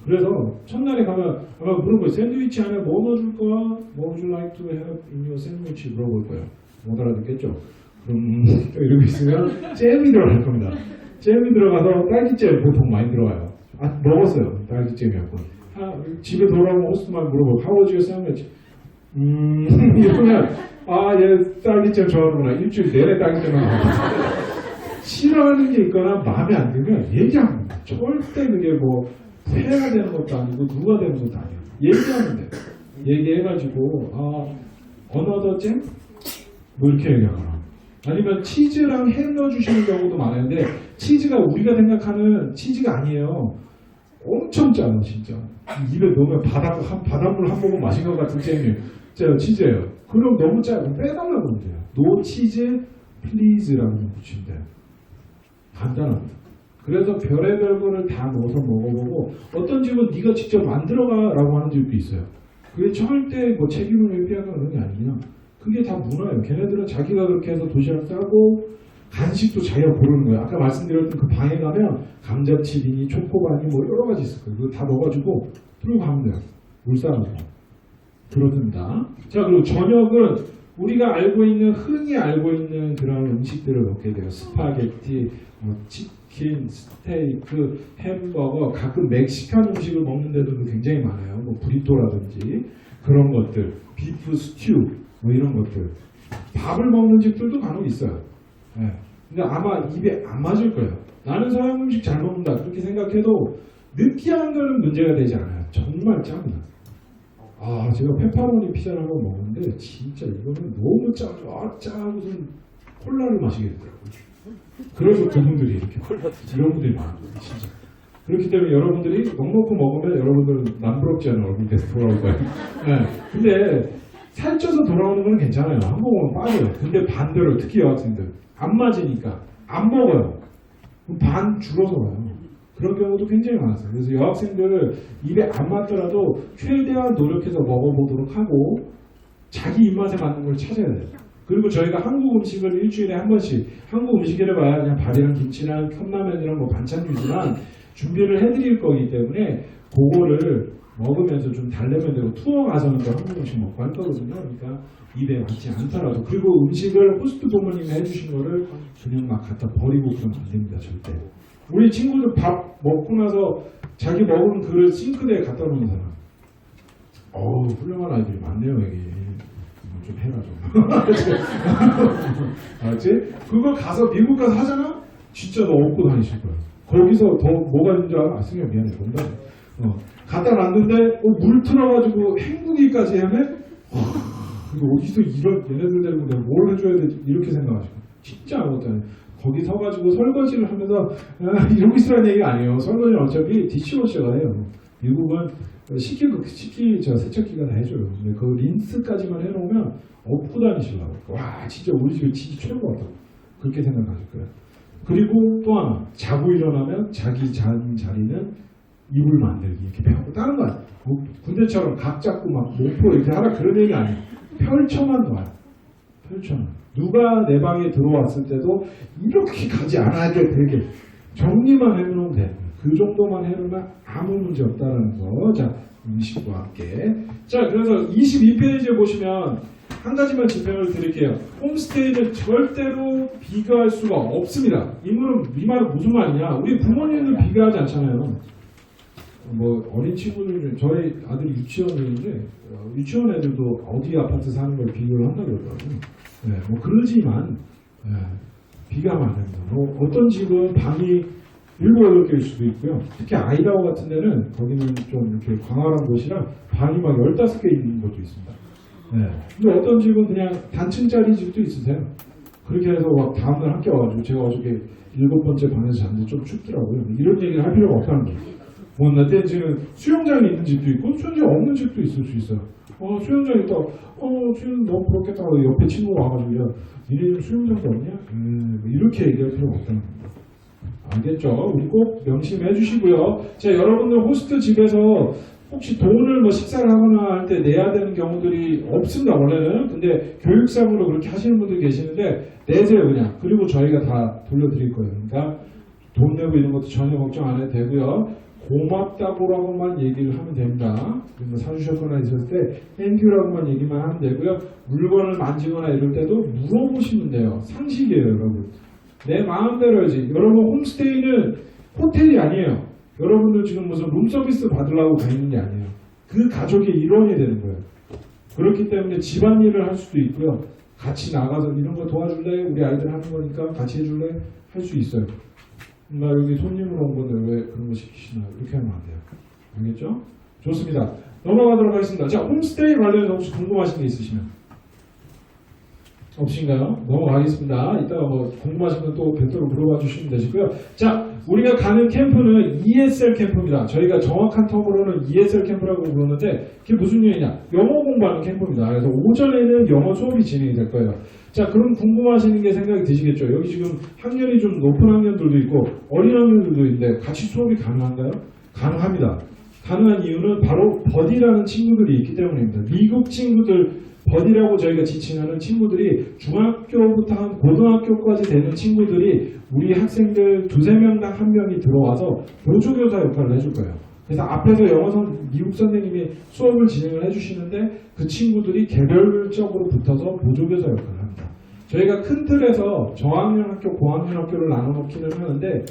그래서 첫날에 가면 아마 물어볼 거예요. 샌드위치 안에 뭐 넣어줄 거야? What would you like to have in your sandwich? 물어볼 거예요. 못 알아듣겠죠? 그럼 이러고 있으면 잼이 들어갈 겁니다. 잼이 들어가서 딸기잼 보통 많이 들어가요. 먹었어요. 딸기잼이었고. 집에 돌아오면 호스트만 물어보고 How was your sandwich? 이러면 얘 딸기잼 좋아하는구나. 일주일 내내 딸기잼만 먹어. 싫어하는 게 있거나 마음에 안 들면 얘기하면 돼. 절대 그게 뭐 해야 되는 것도 아니고 누가 되는 것도 아니에요. 얘기하면 돼. 얘기해가지고 another 잼? 뭐 이렇게 얘기하거나 아니면 치즈랑 햄 넣어주시는 경우도 많은데 치즈가 우리가 생각하는 치즈가 아니에요. 엄청 짜요 진짜. 입에 넣으면 바닷물 한 모금 마신 것 같은 잼이에요. 치즈예요. 그럼 너무 짜요. 빼달라고 하면 돼요. No cheese, please라고 붙이면 돼요. 간단합니다. 그래서 별의별 거를 다 넣어서 먹어보고 어떤 집은 네가 직접 만들어가라고 하는 집도 있어요. 그게 절대 뭐 책임을 회피하거나 그런 게 아니냐. 그게 다 문화예요. 걔네들은 자기가 그렇게 해서 도시락 싸고 간식도 자기가 고르는 거예요. 아까 말씀드렸던 그 방에 가면 감자칩이니 초코바니 뭐 여러 가지 있을 거예요. 그거 다 넣어가지고 들고 가면 돼요. 물 싸가지고. 그렇습니다. 자, 그리고 저녁은 우리가 알고 있는 흔히 알고 있는 그런 음식들을 먹게 돼요. 스파게티, 치킨, 스테이크, 햄버거, 가끔 멕시칸 음식을 먹는 데도 굉장히 많아요. 뭐 브리또라든지 그런 것들, 비프 스튜 뭐 이런 것들. 밥을 먹는 집들도 간혹 있어요. 네. 근데 아마 입에 안 맞을 거예요. 나는 서양 음식 잘 먹는다 그렇게 생각해도 느끼한 거는 문제가 되지 않아요. 정말 짭니다. 제가 페퍼로니 피자를 한번 먹었는데 진짜 이거는 너무 짜고 무슨 콜라를 마시게 되더라고요. 그래서 그분들이 이렇게 이런 분들이 많아요. 진짜. 그렇기 때문에 여러분들이 넉넉히 먹으면 여러분들은 남부럽지 않은 얼굴 계속 돌아올 거예요. 네. 근데 살쪄서 돌아오는 건 괜찮아요. 한번 먹으면 빠져요. 근데 반대로 특히 여학생들 안 맞으니까 안 먹어요. 그럼 반 줄어서 가요. 그런 경우도 굉장히 많았어요. 그래서 여학생들 입에 안 맞더라도 최대한 노력해서 먹어보도록 하고 자기 입맛에 맞는 걸 찾아야 돼요. 그리고 저희가 한국 음식을 일주일에 한 번씩, 한국 음식이라 봐야 그냥 밥이랑 김치랑 컵라면이랑 뭐 반찬 위주만 준비를 해드릴 거기 때문에 그거를 먹으면서 좀 달래면 되고, 투어 가서는 또 한국 음식 먹고 할 거거든요. 그러니까 입에 맞지 않더라도. 그리고 음식을 호스트 부모님이 해주신 거를 그냥 막 갖다 버리고 그러면 안 됩니다. 절대. 우리 친구들 밥 먹고 나서 자기 먹은 그릇 싱크대에 갖다 놓는 사람. 어우, 훌륭한 아이들이 많네요, 여기. 이거 좀 해라, 좀. 알았지? 그거 가서, 미국 가서 하잖아? 진짜 너 업고 다니실 거야. 거기서 더 뭐가 있는 줄 알아? 아, 승현 미안해. 농담. 갖다 놨는데, 물 틀어가지고 헹구기까지 하면, 이거 어디서 이런, 얘네들 데리고 내가 뭘 해줘야 되지? 이렇게 생각하시고. 진짜 아무것도 안 해. 거기 서가지고 설거지를 하면서 이러고 있으라는 얘기가 아니에요. 설거지는 어차피 디시워셔가 해요. 미국은 저 세척기가 다 해줘요. 근데 그 린스까지만 해놓으면 업고 다니시려고. 와, 진짜 우리 집에 진짜 최고 같다. 그렇게 생각하실 거예요. 그리고 또 하나, 자고 일어나면 자기 잔 자리는 이불 만들기 이렇게 배우고. 다른 거 아니에요. 군대처럼 각 잡고 막 목포 이렇게 하라 그런 얘기 아니에요. 펼쳐만 놔요. 펼쳐만. 누가 내 방에 들어왔을 때도 이렇게 가지 않아야 돼. 되게 정리만 해놓으면 돼. 그 정도만 해놓으면 아무 문제 없다는 거. 자, 음식과 함께. 자, 그래서 22페이지에 보시면 한 가지만 질문을 드릴게요. 홈스테이는 절대로 비교할 수가 없습니다. 이 말은 무슨 말이냐? 우리 부모님들 비교하지 않잖아요. 뭐 어린 친구들, 저희 아들이 유치원인데 유치원 애들도 어디 아파트 사는 걸 비교를 한다고 그러더라고요. 네, 뭐 그러지만 비교하면 안 됩니다. 뭐 어떤 집은 방이 7, 8개일 수도 있고요. 특히 아이다호 같은 데는 거기는 좀 이렇게 광활한 곳이라 방이 막 15개 있는 것도 있습니다. 네. 근데 어떤 집은 그냥 단층짜리 집도 있으세요. 그렇게 해서 막 다음날 학교 와가지고 제가 어저께 7번째 방에서 잤는데 좀 춥더라고요. 이런 얘기를 할 필요가 없다는 거예요. 뭐 나때는 수영장이 있는 집도 있고 수영장 없는 집도 있을 수 있어요. 수영장 있다. 수영 너무 부럽겠다. 옆에 친구가 와가지고 야, 니네 집 수영장도 없냐? 뭐 이렇게 얘기할 필요가 없다는 겁니다. 알겠죠? 우리 꼭 명심해 주시고요. 자, 여러분들 호스트 집에서 혹시 돈을 뭐 식사를 하거나 할 때 내야 되는 경우들이 없습니다, 원래는. 근데 교육상으로 그렇게 하시는 분들이 계시는데 내세요, 그냥. 그리고 저희가 다 돌려드릴 거예요. 그러니까 돈 내고 이런 것도 전혀 걱정 안 해도 되고요. 고맙다고라고만 얘기를 하면 됩니다. 뭐 사주셨거나 있었을 때 땡큐라고만 얘기만 하면 되고요. 물건을 만지거나 이럴 때도 물어보시면 돼요. 상식이에요, 여러분. 내 마음대로지. 여러분 홈스테이는 호텔이 아니에요. 여러분들 지금 무슨 룸서비스 받으려고 가 있는 게 아니에요. 그 가족의 일원이 되는 거예요. 그렇기 때문에 집안일을 할 수도 있고요. 같이 나가서 이런 거 도와줄래? 우리 아이들 하는 거니까 같이 해줄래? 할 수 있어요. 나 여기 손님으로 온 건데 왜 그런 거 시키시나? 이렇게 하면 안 돼요. 알겠죠? 좋습니다. 넘어가도록 하겠습니다. 자, 홈스테이 관련해서 혹시 궁금하신 게 있으시면? 없으신가요? 넘어가겠습니다. 이따가 뭐 궁금하신 건 또 별도로 물어봐 주시면 되시고요. 자, 우리가 가는 캠프는 ESL 캠프입니다. 저희가 정확한 텀으로는 ESL 캠프라고 부르는데 그게 무슨 얘기냐? 영어 공부하는 캠프입니다. 그래서 오전에는 영어 수업이 진행이 될 거예요. 자, 그럼 궁금하시는 게 생각이 드시겠죠? 여기 지금 학년이 좀 높은 학년들도 있고 어린 학년들도 있는데 같이 수업이 가능한가요? 가능합니다. 가능한 이유는 바로 버디라는 친구들이 있기 때문입니다. 미국 친구들, 버디라고 저희가 지칭하는 친구들이 중학교부터 한 고등학교까지 되는 친구들이 우리 학생들 2~3명당 1명이 들어와서 보조교사 역할을 해줄 거예요. 그래서 앞에서 미국 선생님이 수업을 진행을 해주시는데 그 친구들이 개별적으로 붙어서 보조교사 역할을 합니다. 저희가 큰 틀에서 저학년 학교, 고학년 학교를 나눠놓기는 하는데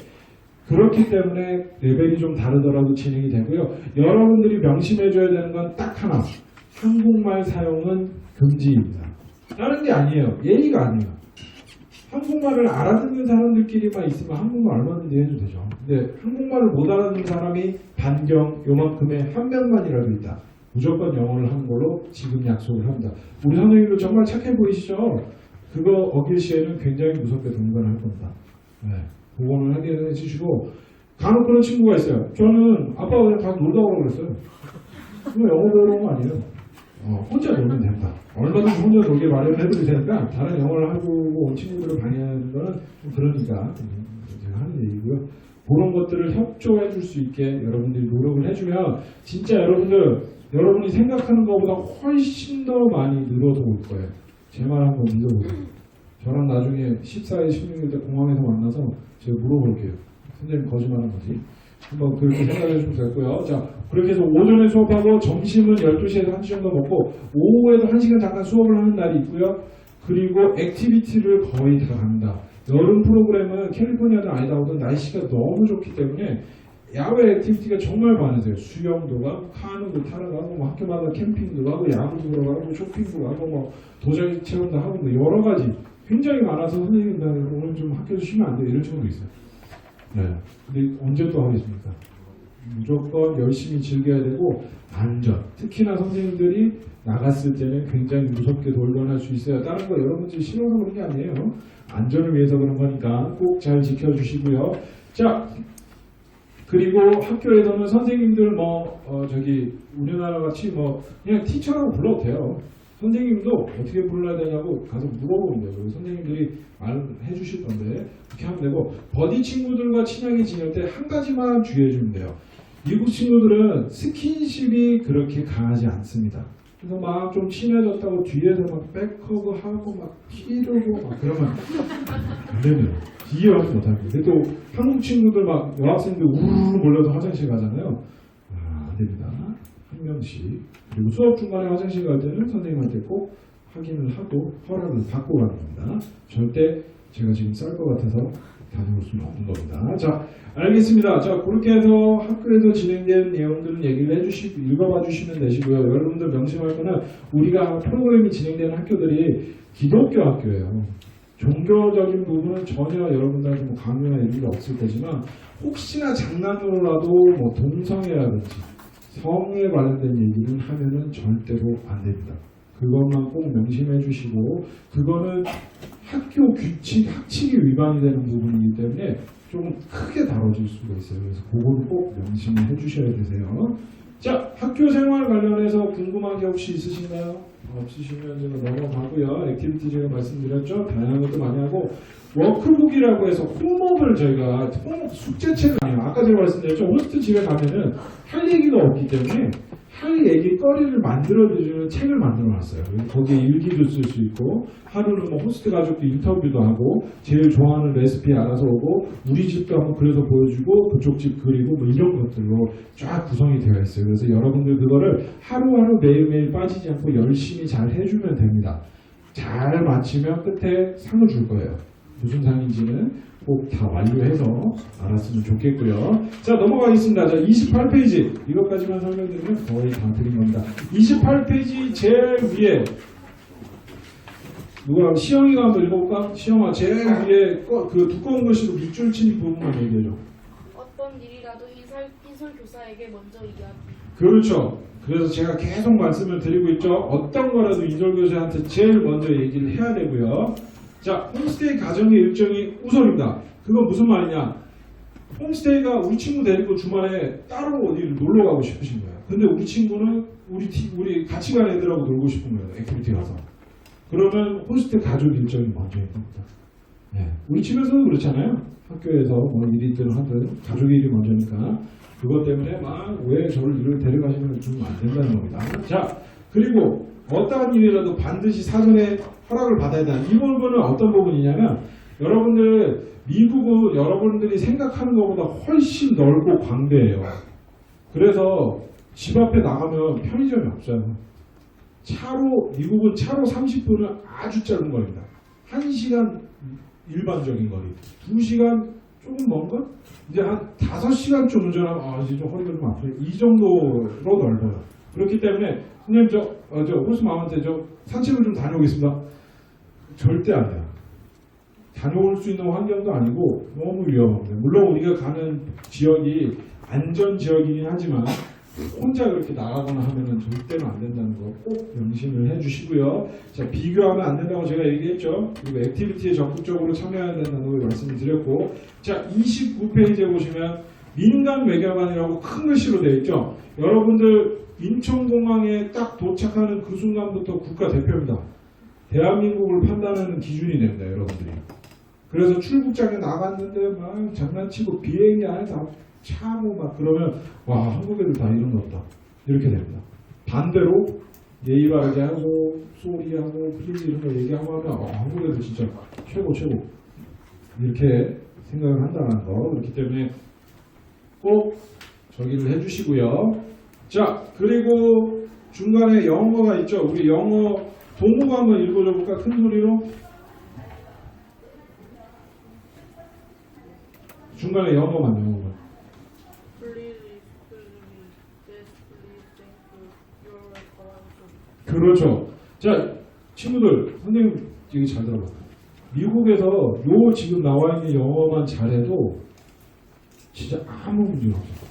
그렇기 때문에 레벨이 좀 다르더라도 진행이 되고요. 여러분들이 명심해줘야 되는 건 딱 하나. 한국말 사용은 금지입니다. 다른 게 아니에요. 예의가 아니에요. 한국말을 알아듣는 사람들끼리만 있으면 한국말 얼마든지 해도 되죠. 근데 한국말을 못 알아듣는 사람이 반경 요만큼의 한 명만이라도 있다. 무조건 영어를 하는 걸로 지금 약속을 합니다. 우리 선생님도 정말 착해 보이시죠? 그거 어길 시에는 굉장히 무섭게 동반할 겁니다. 네. 그거는 확인해 주시고 간혹 그런 친구가 있어요. 저는 아빠가 그냥 가서 놀다 오라고 그랬어요. 그거 영어 배우러 온 거 아니에요. 혼자 놀면 된다. 얼마든지 혼자 놀게 마련을 해드릴 테니까 다른 영어를 하고 온 친구들을 방해하는 거는 좀 그러니까 제가 하는 얘기고요. 그런 것들을 협조해 줄 수 있게 여러분들이 노력을 해주면 진짜 여러분이 생각하는 것보다 훨씬 더 많이 늘어서 올 거예요. 제 말 한번 믿어보세요. 저랑 나중에 14일, 16일 때 공항에서 만나서 제가 물어볼게요. 선생님 거짓말한 거지? 한번 그렇게 생각해 주시면 되고요. 자, 그렇게 해서 오전에 수업하고 점심은 12시에서 1시 정도 먹고 오후에도 1시간 잠깐 수업을 하는 날이 있고요. 그리고 액티비티를 거의 다 간다. 여름 프로그램은 캘리포니아든 아이다호든 날씨가 너무 좋기 때문에 야외 액티비티가 정말 많으세요. 수영도 가고 카누도 타러 가고 뭐 학교마다 캠핑도 가고 야구도 들어가고 쇼핑도 가고 뭐 도자기 체험도 하고 뭐 여러 가지 굉장히 많아서 선생님 나 오늘 좀 학교에서 쉬면 안 돼 이런 친구도 있어요. 네. 근데 언제 또 하겠습니까? 무조건 열심히 즐겨야 되고 안전. 특히나 선생님들이 나갔을 때는 굉장히 무섭게 돌변할 수 있어요. 다른 거 여러분들이 싫어서 그런 게 아니에요. 안전을 위해서 그런 거니까 꼭 잘 지켜주시고요. 자, 그리고 학교에서는 선생님들 우리나라 같이 그냥 티처라고 불러도 돼요. 선생님도 어떻게 불러야 되냐고 가서 물어보면 돼요. 선생님들이 말해 주실 건데 그렇게 하면 되고 버디 친구들과 친하게 지낼 때 한 가지만 주의해 주면 돼요. 미국 친구들은 스킨십이 그렇게 강하지 않습니다. 그래서 막 좀 친해졌다고 뒤에서 막 백허그 하고 막 키르고 막 그러면 안 됩니다. 이해하지 못합니다. 근데 또 한국 친구들 막 여학생들 우르르 몰려서 화장실 가잖아요. 안 됩니다. 한 명씩. 그리고 수업 중간에 화장실 갈 때는 선생님한테 꼭 확인을 하고 허락을 받고 가는 겁니다. 절대 제가 지금 쌀 것 같아서 다녀올 수는 없는 겁니다. 자, 알겠습니다. 자, 그렇게 해서 학교에서 진행된 내용들은 얘기를 해주시고 읽어봐 주시면 되시고요. 여러분들 명심할 거는 우리가 프로그램이 진행되는 학교들이 기독교 학교예요. 종교적인 부분은 전혀 여러분들한테 뭐 강요나 얘기가 없을 거지만 혹시나 장난으로라도 뭐 동성애라든지 성에 관련된 얘기를 하면은 절대로 안 됩니다. 그것만 꼭 명심해 주시고 그거는 학교 규칙, 학칙이 위반이 되는 부분이기 때문에 조금 크게 다뤄질 수가 있어요. 그래서 그거는 꼭 명심해 주셔야 되세요. 자, 학교 생활 관련해서 궁금한 게 혹시 있으신가요? 없으시면 제가 넘어가고요. 액티비티 제가 말씀드렸죠. 다양한 것도 많이 하고 워크북이라고 해서 홈워크를 저희가 숙제책 아니에요. 아까 제가 말씀드렸죠. 호스트 집에 가면은 할 얘기가 없기 때문에 할 얘기거리를 만들어주는 책을 만들어놨어요. 거기에 일기도 쓸 수 있고 하루는 뭐 호스트 가족도 인터뷰도 하고 제일 좋아하는 레시피 알아서 오고 우리 집도 한번 그려서 보여주고 그쪽 집 그리고 뭐 이런 것들로 쫙 구성이 되어 있어요. 그래서 여러분들 그거를 하루하루 매일매일 빠지지 않고 열심히 잘 해주면 됩니다. 잘 마치면 끝에 상을 줄 거예요. 무슨 상인지는 꼭 다 완료해서 알았으면 좋겠고요. 자, 넘어가겠습니다. 자, 28페이지. 이것까지만 설명드리면 거의 다 드린 겁니다. 28페이지 제일 위에 누가 시영이가 한번 읽어볼까? 시영아, 제일 위에 그 두꺼운 글씨로 밑줄 친 부분만 얘기해줘. 어떤 일이라도 인설 교사에게 먼저 이야기. 그렇죠. 그래서 제가 계속 말씀을 드리고 있죠. 어떤 거라도 인솔교사한테 제일 먼저 얘기를 해야 되고요. 자, 홈스테이 가정의 일정이 우선입니다. 그건 무슨 말이냐? 홈스테이가 우리 친구 데리고 주말에 따로 어디를 놀러 가고 싶으신 거예요. 근데 우리 친구는 우리 같이 간 애들하고 놀고 싶은 거예요. 액티비티 가서. 그러면 홈스테이 가족 일정이 먼저인 겁니다. 네. 우리 집에서도 그렇잖아요. 학교에서 뭐 일이든 하든 가족 일이 먼저니까. 그것 때문에 막 왜 저를 이를 데려가시면 좀 안 된다는 겁니다. 자, 그리고 어떠한 일이라도 반드시 사전에 허락을 받아야 된다. 이 부분은 어떤 부분이냐면 여러분들 미국은 여러분들이 생각하는 것보다 훨씬 넓고 광대해요. 그래서 집 앞에 나가면 편의점이 없어요. 미국은 차로 30분은 아주 짧은 거리입니다. 1시간 일반적인 거리, 2시간 조금 먼 것? 이제 한 5시간 좀 운전하면 이제 좀 허리가 좀 아파요. 이 정도로 넓어요. 그렇기 때문에 선생님 저 호스 마마한테 산책을 좀 다녀오겠습니다. 절대 안 돼요. 다녀올 수 있는 환경도 아니고 너무 위험합니다. 물론 우리가 가는 지역이 안전 지역이긴 하지만 혼자 그렇게 나가거나 하면은 절대로 안 된다는 거 꼭 명심을 해주시고요. 자, 비교하면 안 된다고 제가 얘기했죠. 그리고 액티비티에 적극적으로 참여해야 된다는 걸 말씀을 드렸고, 자, 29페이지에 보시면 민간 외교관이라고 큰 글씨로 되어 있죠. 여러분들 인천공항에 딱 도착하는 그 순간부터 국가대표입니다. 대한민국을 판단하는 기준이 됩니다, 여러분들이. 그래서 출국장에 나갔는데 막 장난치고 비행기 안에서 차고 막 그러면 와, 한국 애들 다 이런 거 없다. 이렇게 됩니다. 반대로 예의 바르게 하고 소리하고 플리즈 이런 거 얘기하고 하면 한국 애들 진짜 최고 이렇게 생각을 한다는 거. 그렇기 때문에 꼭 저기를 해주시고요. 자, 그리고 중간에 영어가 있죠. 우리 영어 동호가 한번 읽어줘 볼까? 큰 소리로. 중간에 영어만. 그렇죠. 자, 친구들, 선생님 얘기 잘 들어봐. 미국에서 요 지금 나와 있는 영어만 잘해도 진짜 아무 문제 없어.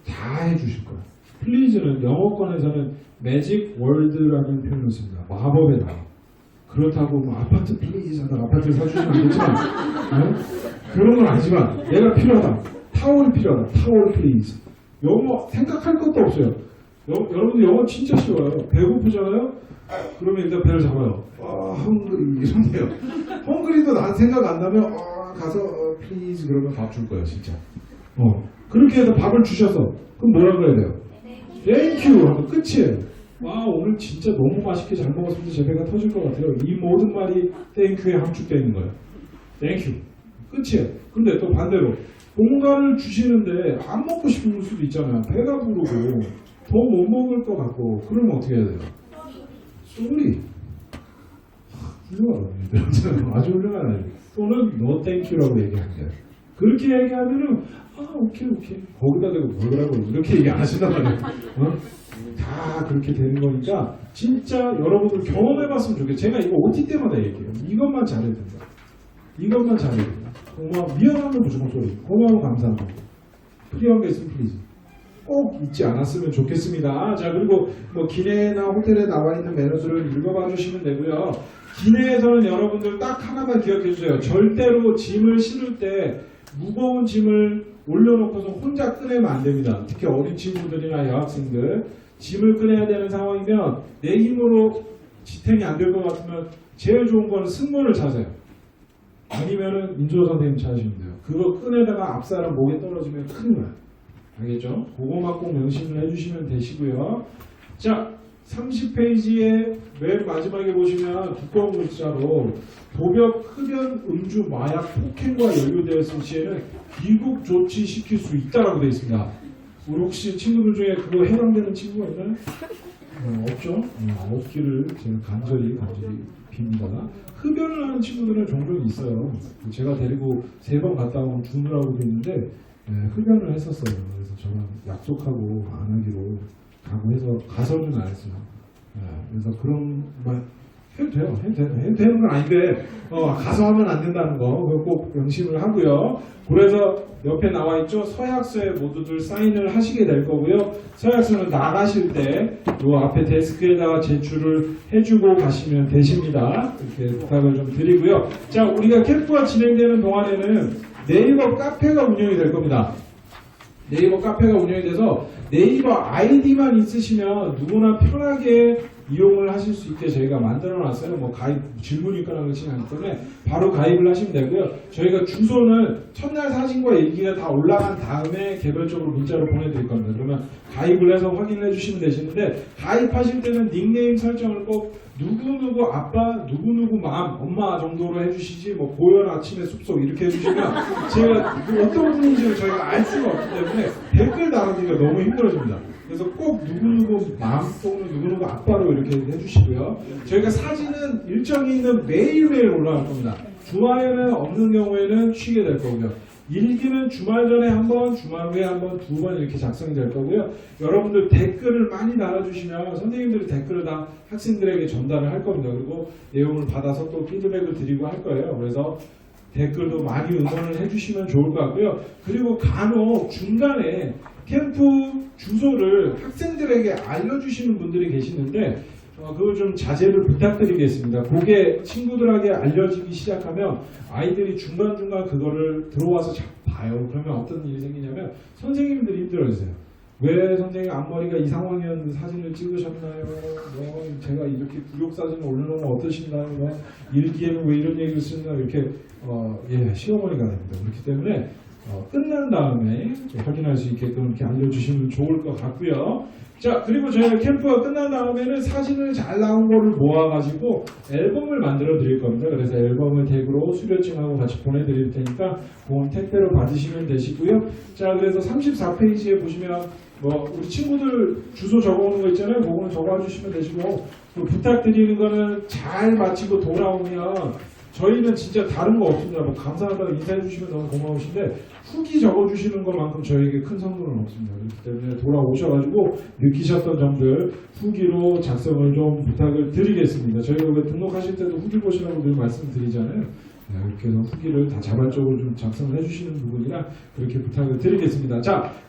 다 해주실 거야. 플리즈는 영어권에서는 매직 월드라는 표현을 씁니다. 마법의 단어. 그렇다고 뭐 아파트 플리즈 하다가 아파트를 사주시면 안 되지만, 네? 그런 건 아니지만 내가 필요하다. 타월 필요하다. 타월 플리즈. 영어 생각할 것도 없어요. 여러분들 영어 진짜 쉬워요. 배고프잖아요? 그러면 일단 배를 잡아요. 헝그리 이런데요. 헝그리도 난 생각 안 나면 가서 플리즈 그러면 밥 줄 거예요, 진짜. 그렇게 해서 밥을 주셔서 그럼 뭐라 그래야 돼요? 땡큐 하면 끝이에요. 와, 오늘 진짜 너무 맛있게 잘 먹었습니다. 제 배가 터질 것 같아요. 이 모든 말이 땡큐에 함축되어 있는 거예요. 땡큐. 끝이에요. 근데 또 반대로 뭔가를 주시는데 안 먹고 싶은 수도 있잖아요. 배가 부르고 더 못 먹을 것 같고 그러면 어떻게 해야 돼요? 쏘리. 훌륭하다. 아주 훌륭하다. 또는 no thank you라고 얘기하면 돼요. 그렇게 얘기하면은 오케이 거기다 대고 뭐라고 이렇게 얘기 안 하신단 말이에요. 다 그렇게 되는 거니까 진짜 여러분들 경험해봤으면 좋겠어요. 제가 이거 OT 때마다 얘기해요. 이것만 잘해야 된다. 이것만 잘해야 된다. 미안하면 무조건 쏘리. 고마워 감사하고. 필요한 게 있으면 플리즈. 꼭 잊지 않았으면 좋겠습니다. 자, 그리고 뭐 기내나 호텔에 나와 있는 매너들을 읽어봐 주시면 되고요. 기내에서는 여러분들 딱 하나만 기억해 주세요. 절대로 짐을 실을 때 무거운 짐을 올려놓고서 혼자 꺼내면 안 됩니다. 특히 어린 친구들이나 여학생들 짐을 꺼내야 되는 상황이면 내 힘으로 지탱이 안 될 것 같으면 제일 좋은 거는 승무원을 찾아요. 아니면은 인조어 선생님 찾으시면 돼요. 그거 꺼내다가 앞사람 목에 떨어지면 큰일 나요. 알겠죠? 그거만 꼭 명심을 해주시면 되시고요. 자, 30페이지에 맨 마지막에 보시면 두꺼운 글자로 도벽, 흡연, 음주, 마약, 폭행과 연루되었을 시에는 귀국 조치시킬 수 있다라고 되어 있습니다. 우리 혹시 친구들 중에 그거 해당되는 친구가 있나요? 없죠? 없기를 제가 간절히 빕니다. 흡연을 하는 친구들은 종종 있어요. 제가 데리고 3번 갔다 온 준우라고 있는데 흡연을 했었어요. 그래서 저랑 약속하고 안 하기로 각오해서 가서는 안 했어요. 그래서 그런 말 해도 돼요. 해도 되는 건 아닌데 가서 하면 안 된다는 거 꼭 명심을 하고요. 그래서 옆에 나와 있죠. 서약서에 모두들 사인을 하시게 될 거고요. 서약서는 나가실 때 요 앞에 데스크에다가 제출을 해주고 가시면 되십니다. 이렇게 부탁을 좀 드리고요. 자, 우리가 캠프가 진행되는 동안에는 네이버 카페가 운영이 될 겁니다. 네이버 카페가 운영이 돼서 네이버 아이디만 있으시면 누구나 편하게 이용을 하실 수 있게 저희가 만들어 놨어요. 뭐 가입 질문이 있거나 그렇지 않기 때문에 바로 가입을 하시면 되고요. 저희가 주소는 첫날 사진과 얘기가 다 올라간 다음에 개별적으로 문자로 보내드릴 겁니다. 그러면 가입을 해서 확인해 주시면 되시는데 가입하실 때는 닉네임 설정을 꼭 누구누구 아빠, 누구누구 맘, 엄마 정도로 해주시지 뭐 고연 아침에 숲속 이렇게 해주시면 제가 어떤 분인지를 저희가 알 수가 없기 때문에 댓글 달아주기가 너무 힘들어집니다. 그래서 꼭 누구누구 맘 또는 누구누구 아빠로 이렇게 해주시고요. 저희가 사진은 일정이 있는 매일매일 올라갈 겁니다. 주말에는 없는 경우에는 쉬게 될 거고요. 일기는 주말 전에 한 번, 주말 후에 한 번, 2번 이렇게 작성이 될 거고요. 여러분들 댓글을 많이 달아주시면 선생님들이 댓글을 다 학생들에게 전달을 할 겁니다. 그리고 내용을 받아서 또 피드백을 드리고 할 거예요. 그래서 댓글도 많이 응원을 해주시면 좋을 것 같고요. 그리고 간혹 중간에 캠프 주소를 학생들에게 알려주시는 분들이 계시는데 그걸 좀 자제를 부탁드리겠습니다. 그게 친구들에게 알려지기 시작하면 아이들이 중간중간 그거를 들어와서 자꾸 봐요. 그러면 어떤 일이 생기냐면 선생님들이 힘들어지세요. 왜 선생님 앞머리가 이 상황이었는데 사진을 찍으셨나요? 뭐 제가 이렇게 구욕 사진을 올려놓으면 어떠신가요? 뭐 일기에는 왜 이런 얘기를 쓰나 이렇게 시어머니가 됩니다. 그렇기 때문에 끝난 다음에 확인할 수 있게끔 이렇게 알려주시면 좋을 것 같고요. 자, 그리고 저희가 캠프가 끝난 다음에는 사진을 잘 나온 거를 모아가지고 앨범을 만들어 드릴 겁니다. 그래서 앨범을 태그로 수료증하고 같이 보내드릴 테니까 그건 택배로 받으시면 되시고요. 자, 그래서 34페이지에 보시면 우리 친구들 주소 적어오는 거 있잖아요. 그거는 적어주시면 되시고, 부탁드리는 거는 잘 마치고 돌아오면 저희는 진짜 다른 거 없습니다. 감사하다고 인사해 주시면 너무 고마우신데 후기 적어주시는 것만큼 저희에게 큰 선물은 없습니다. 그렇기 때문에 돌아오셔가지고 느끼셨던 점들 후기로 작성을 좀 부탁을 드리겠습니다. 저희가 왜 등록하실 때도 후기 보시라고 늘 말씀드리잖아요. 네, 이렇게 해서 후기를 다 자발적으로 좀 작성을 해주시는 부분이라 그렇게 부탁을 드리겠습니다. 자,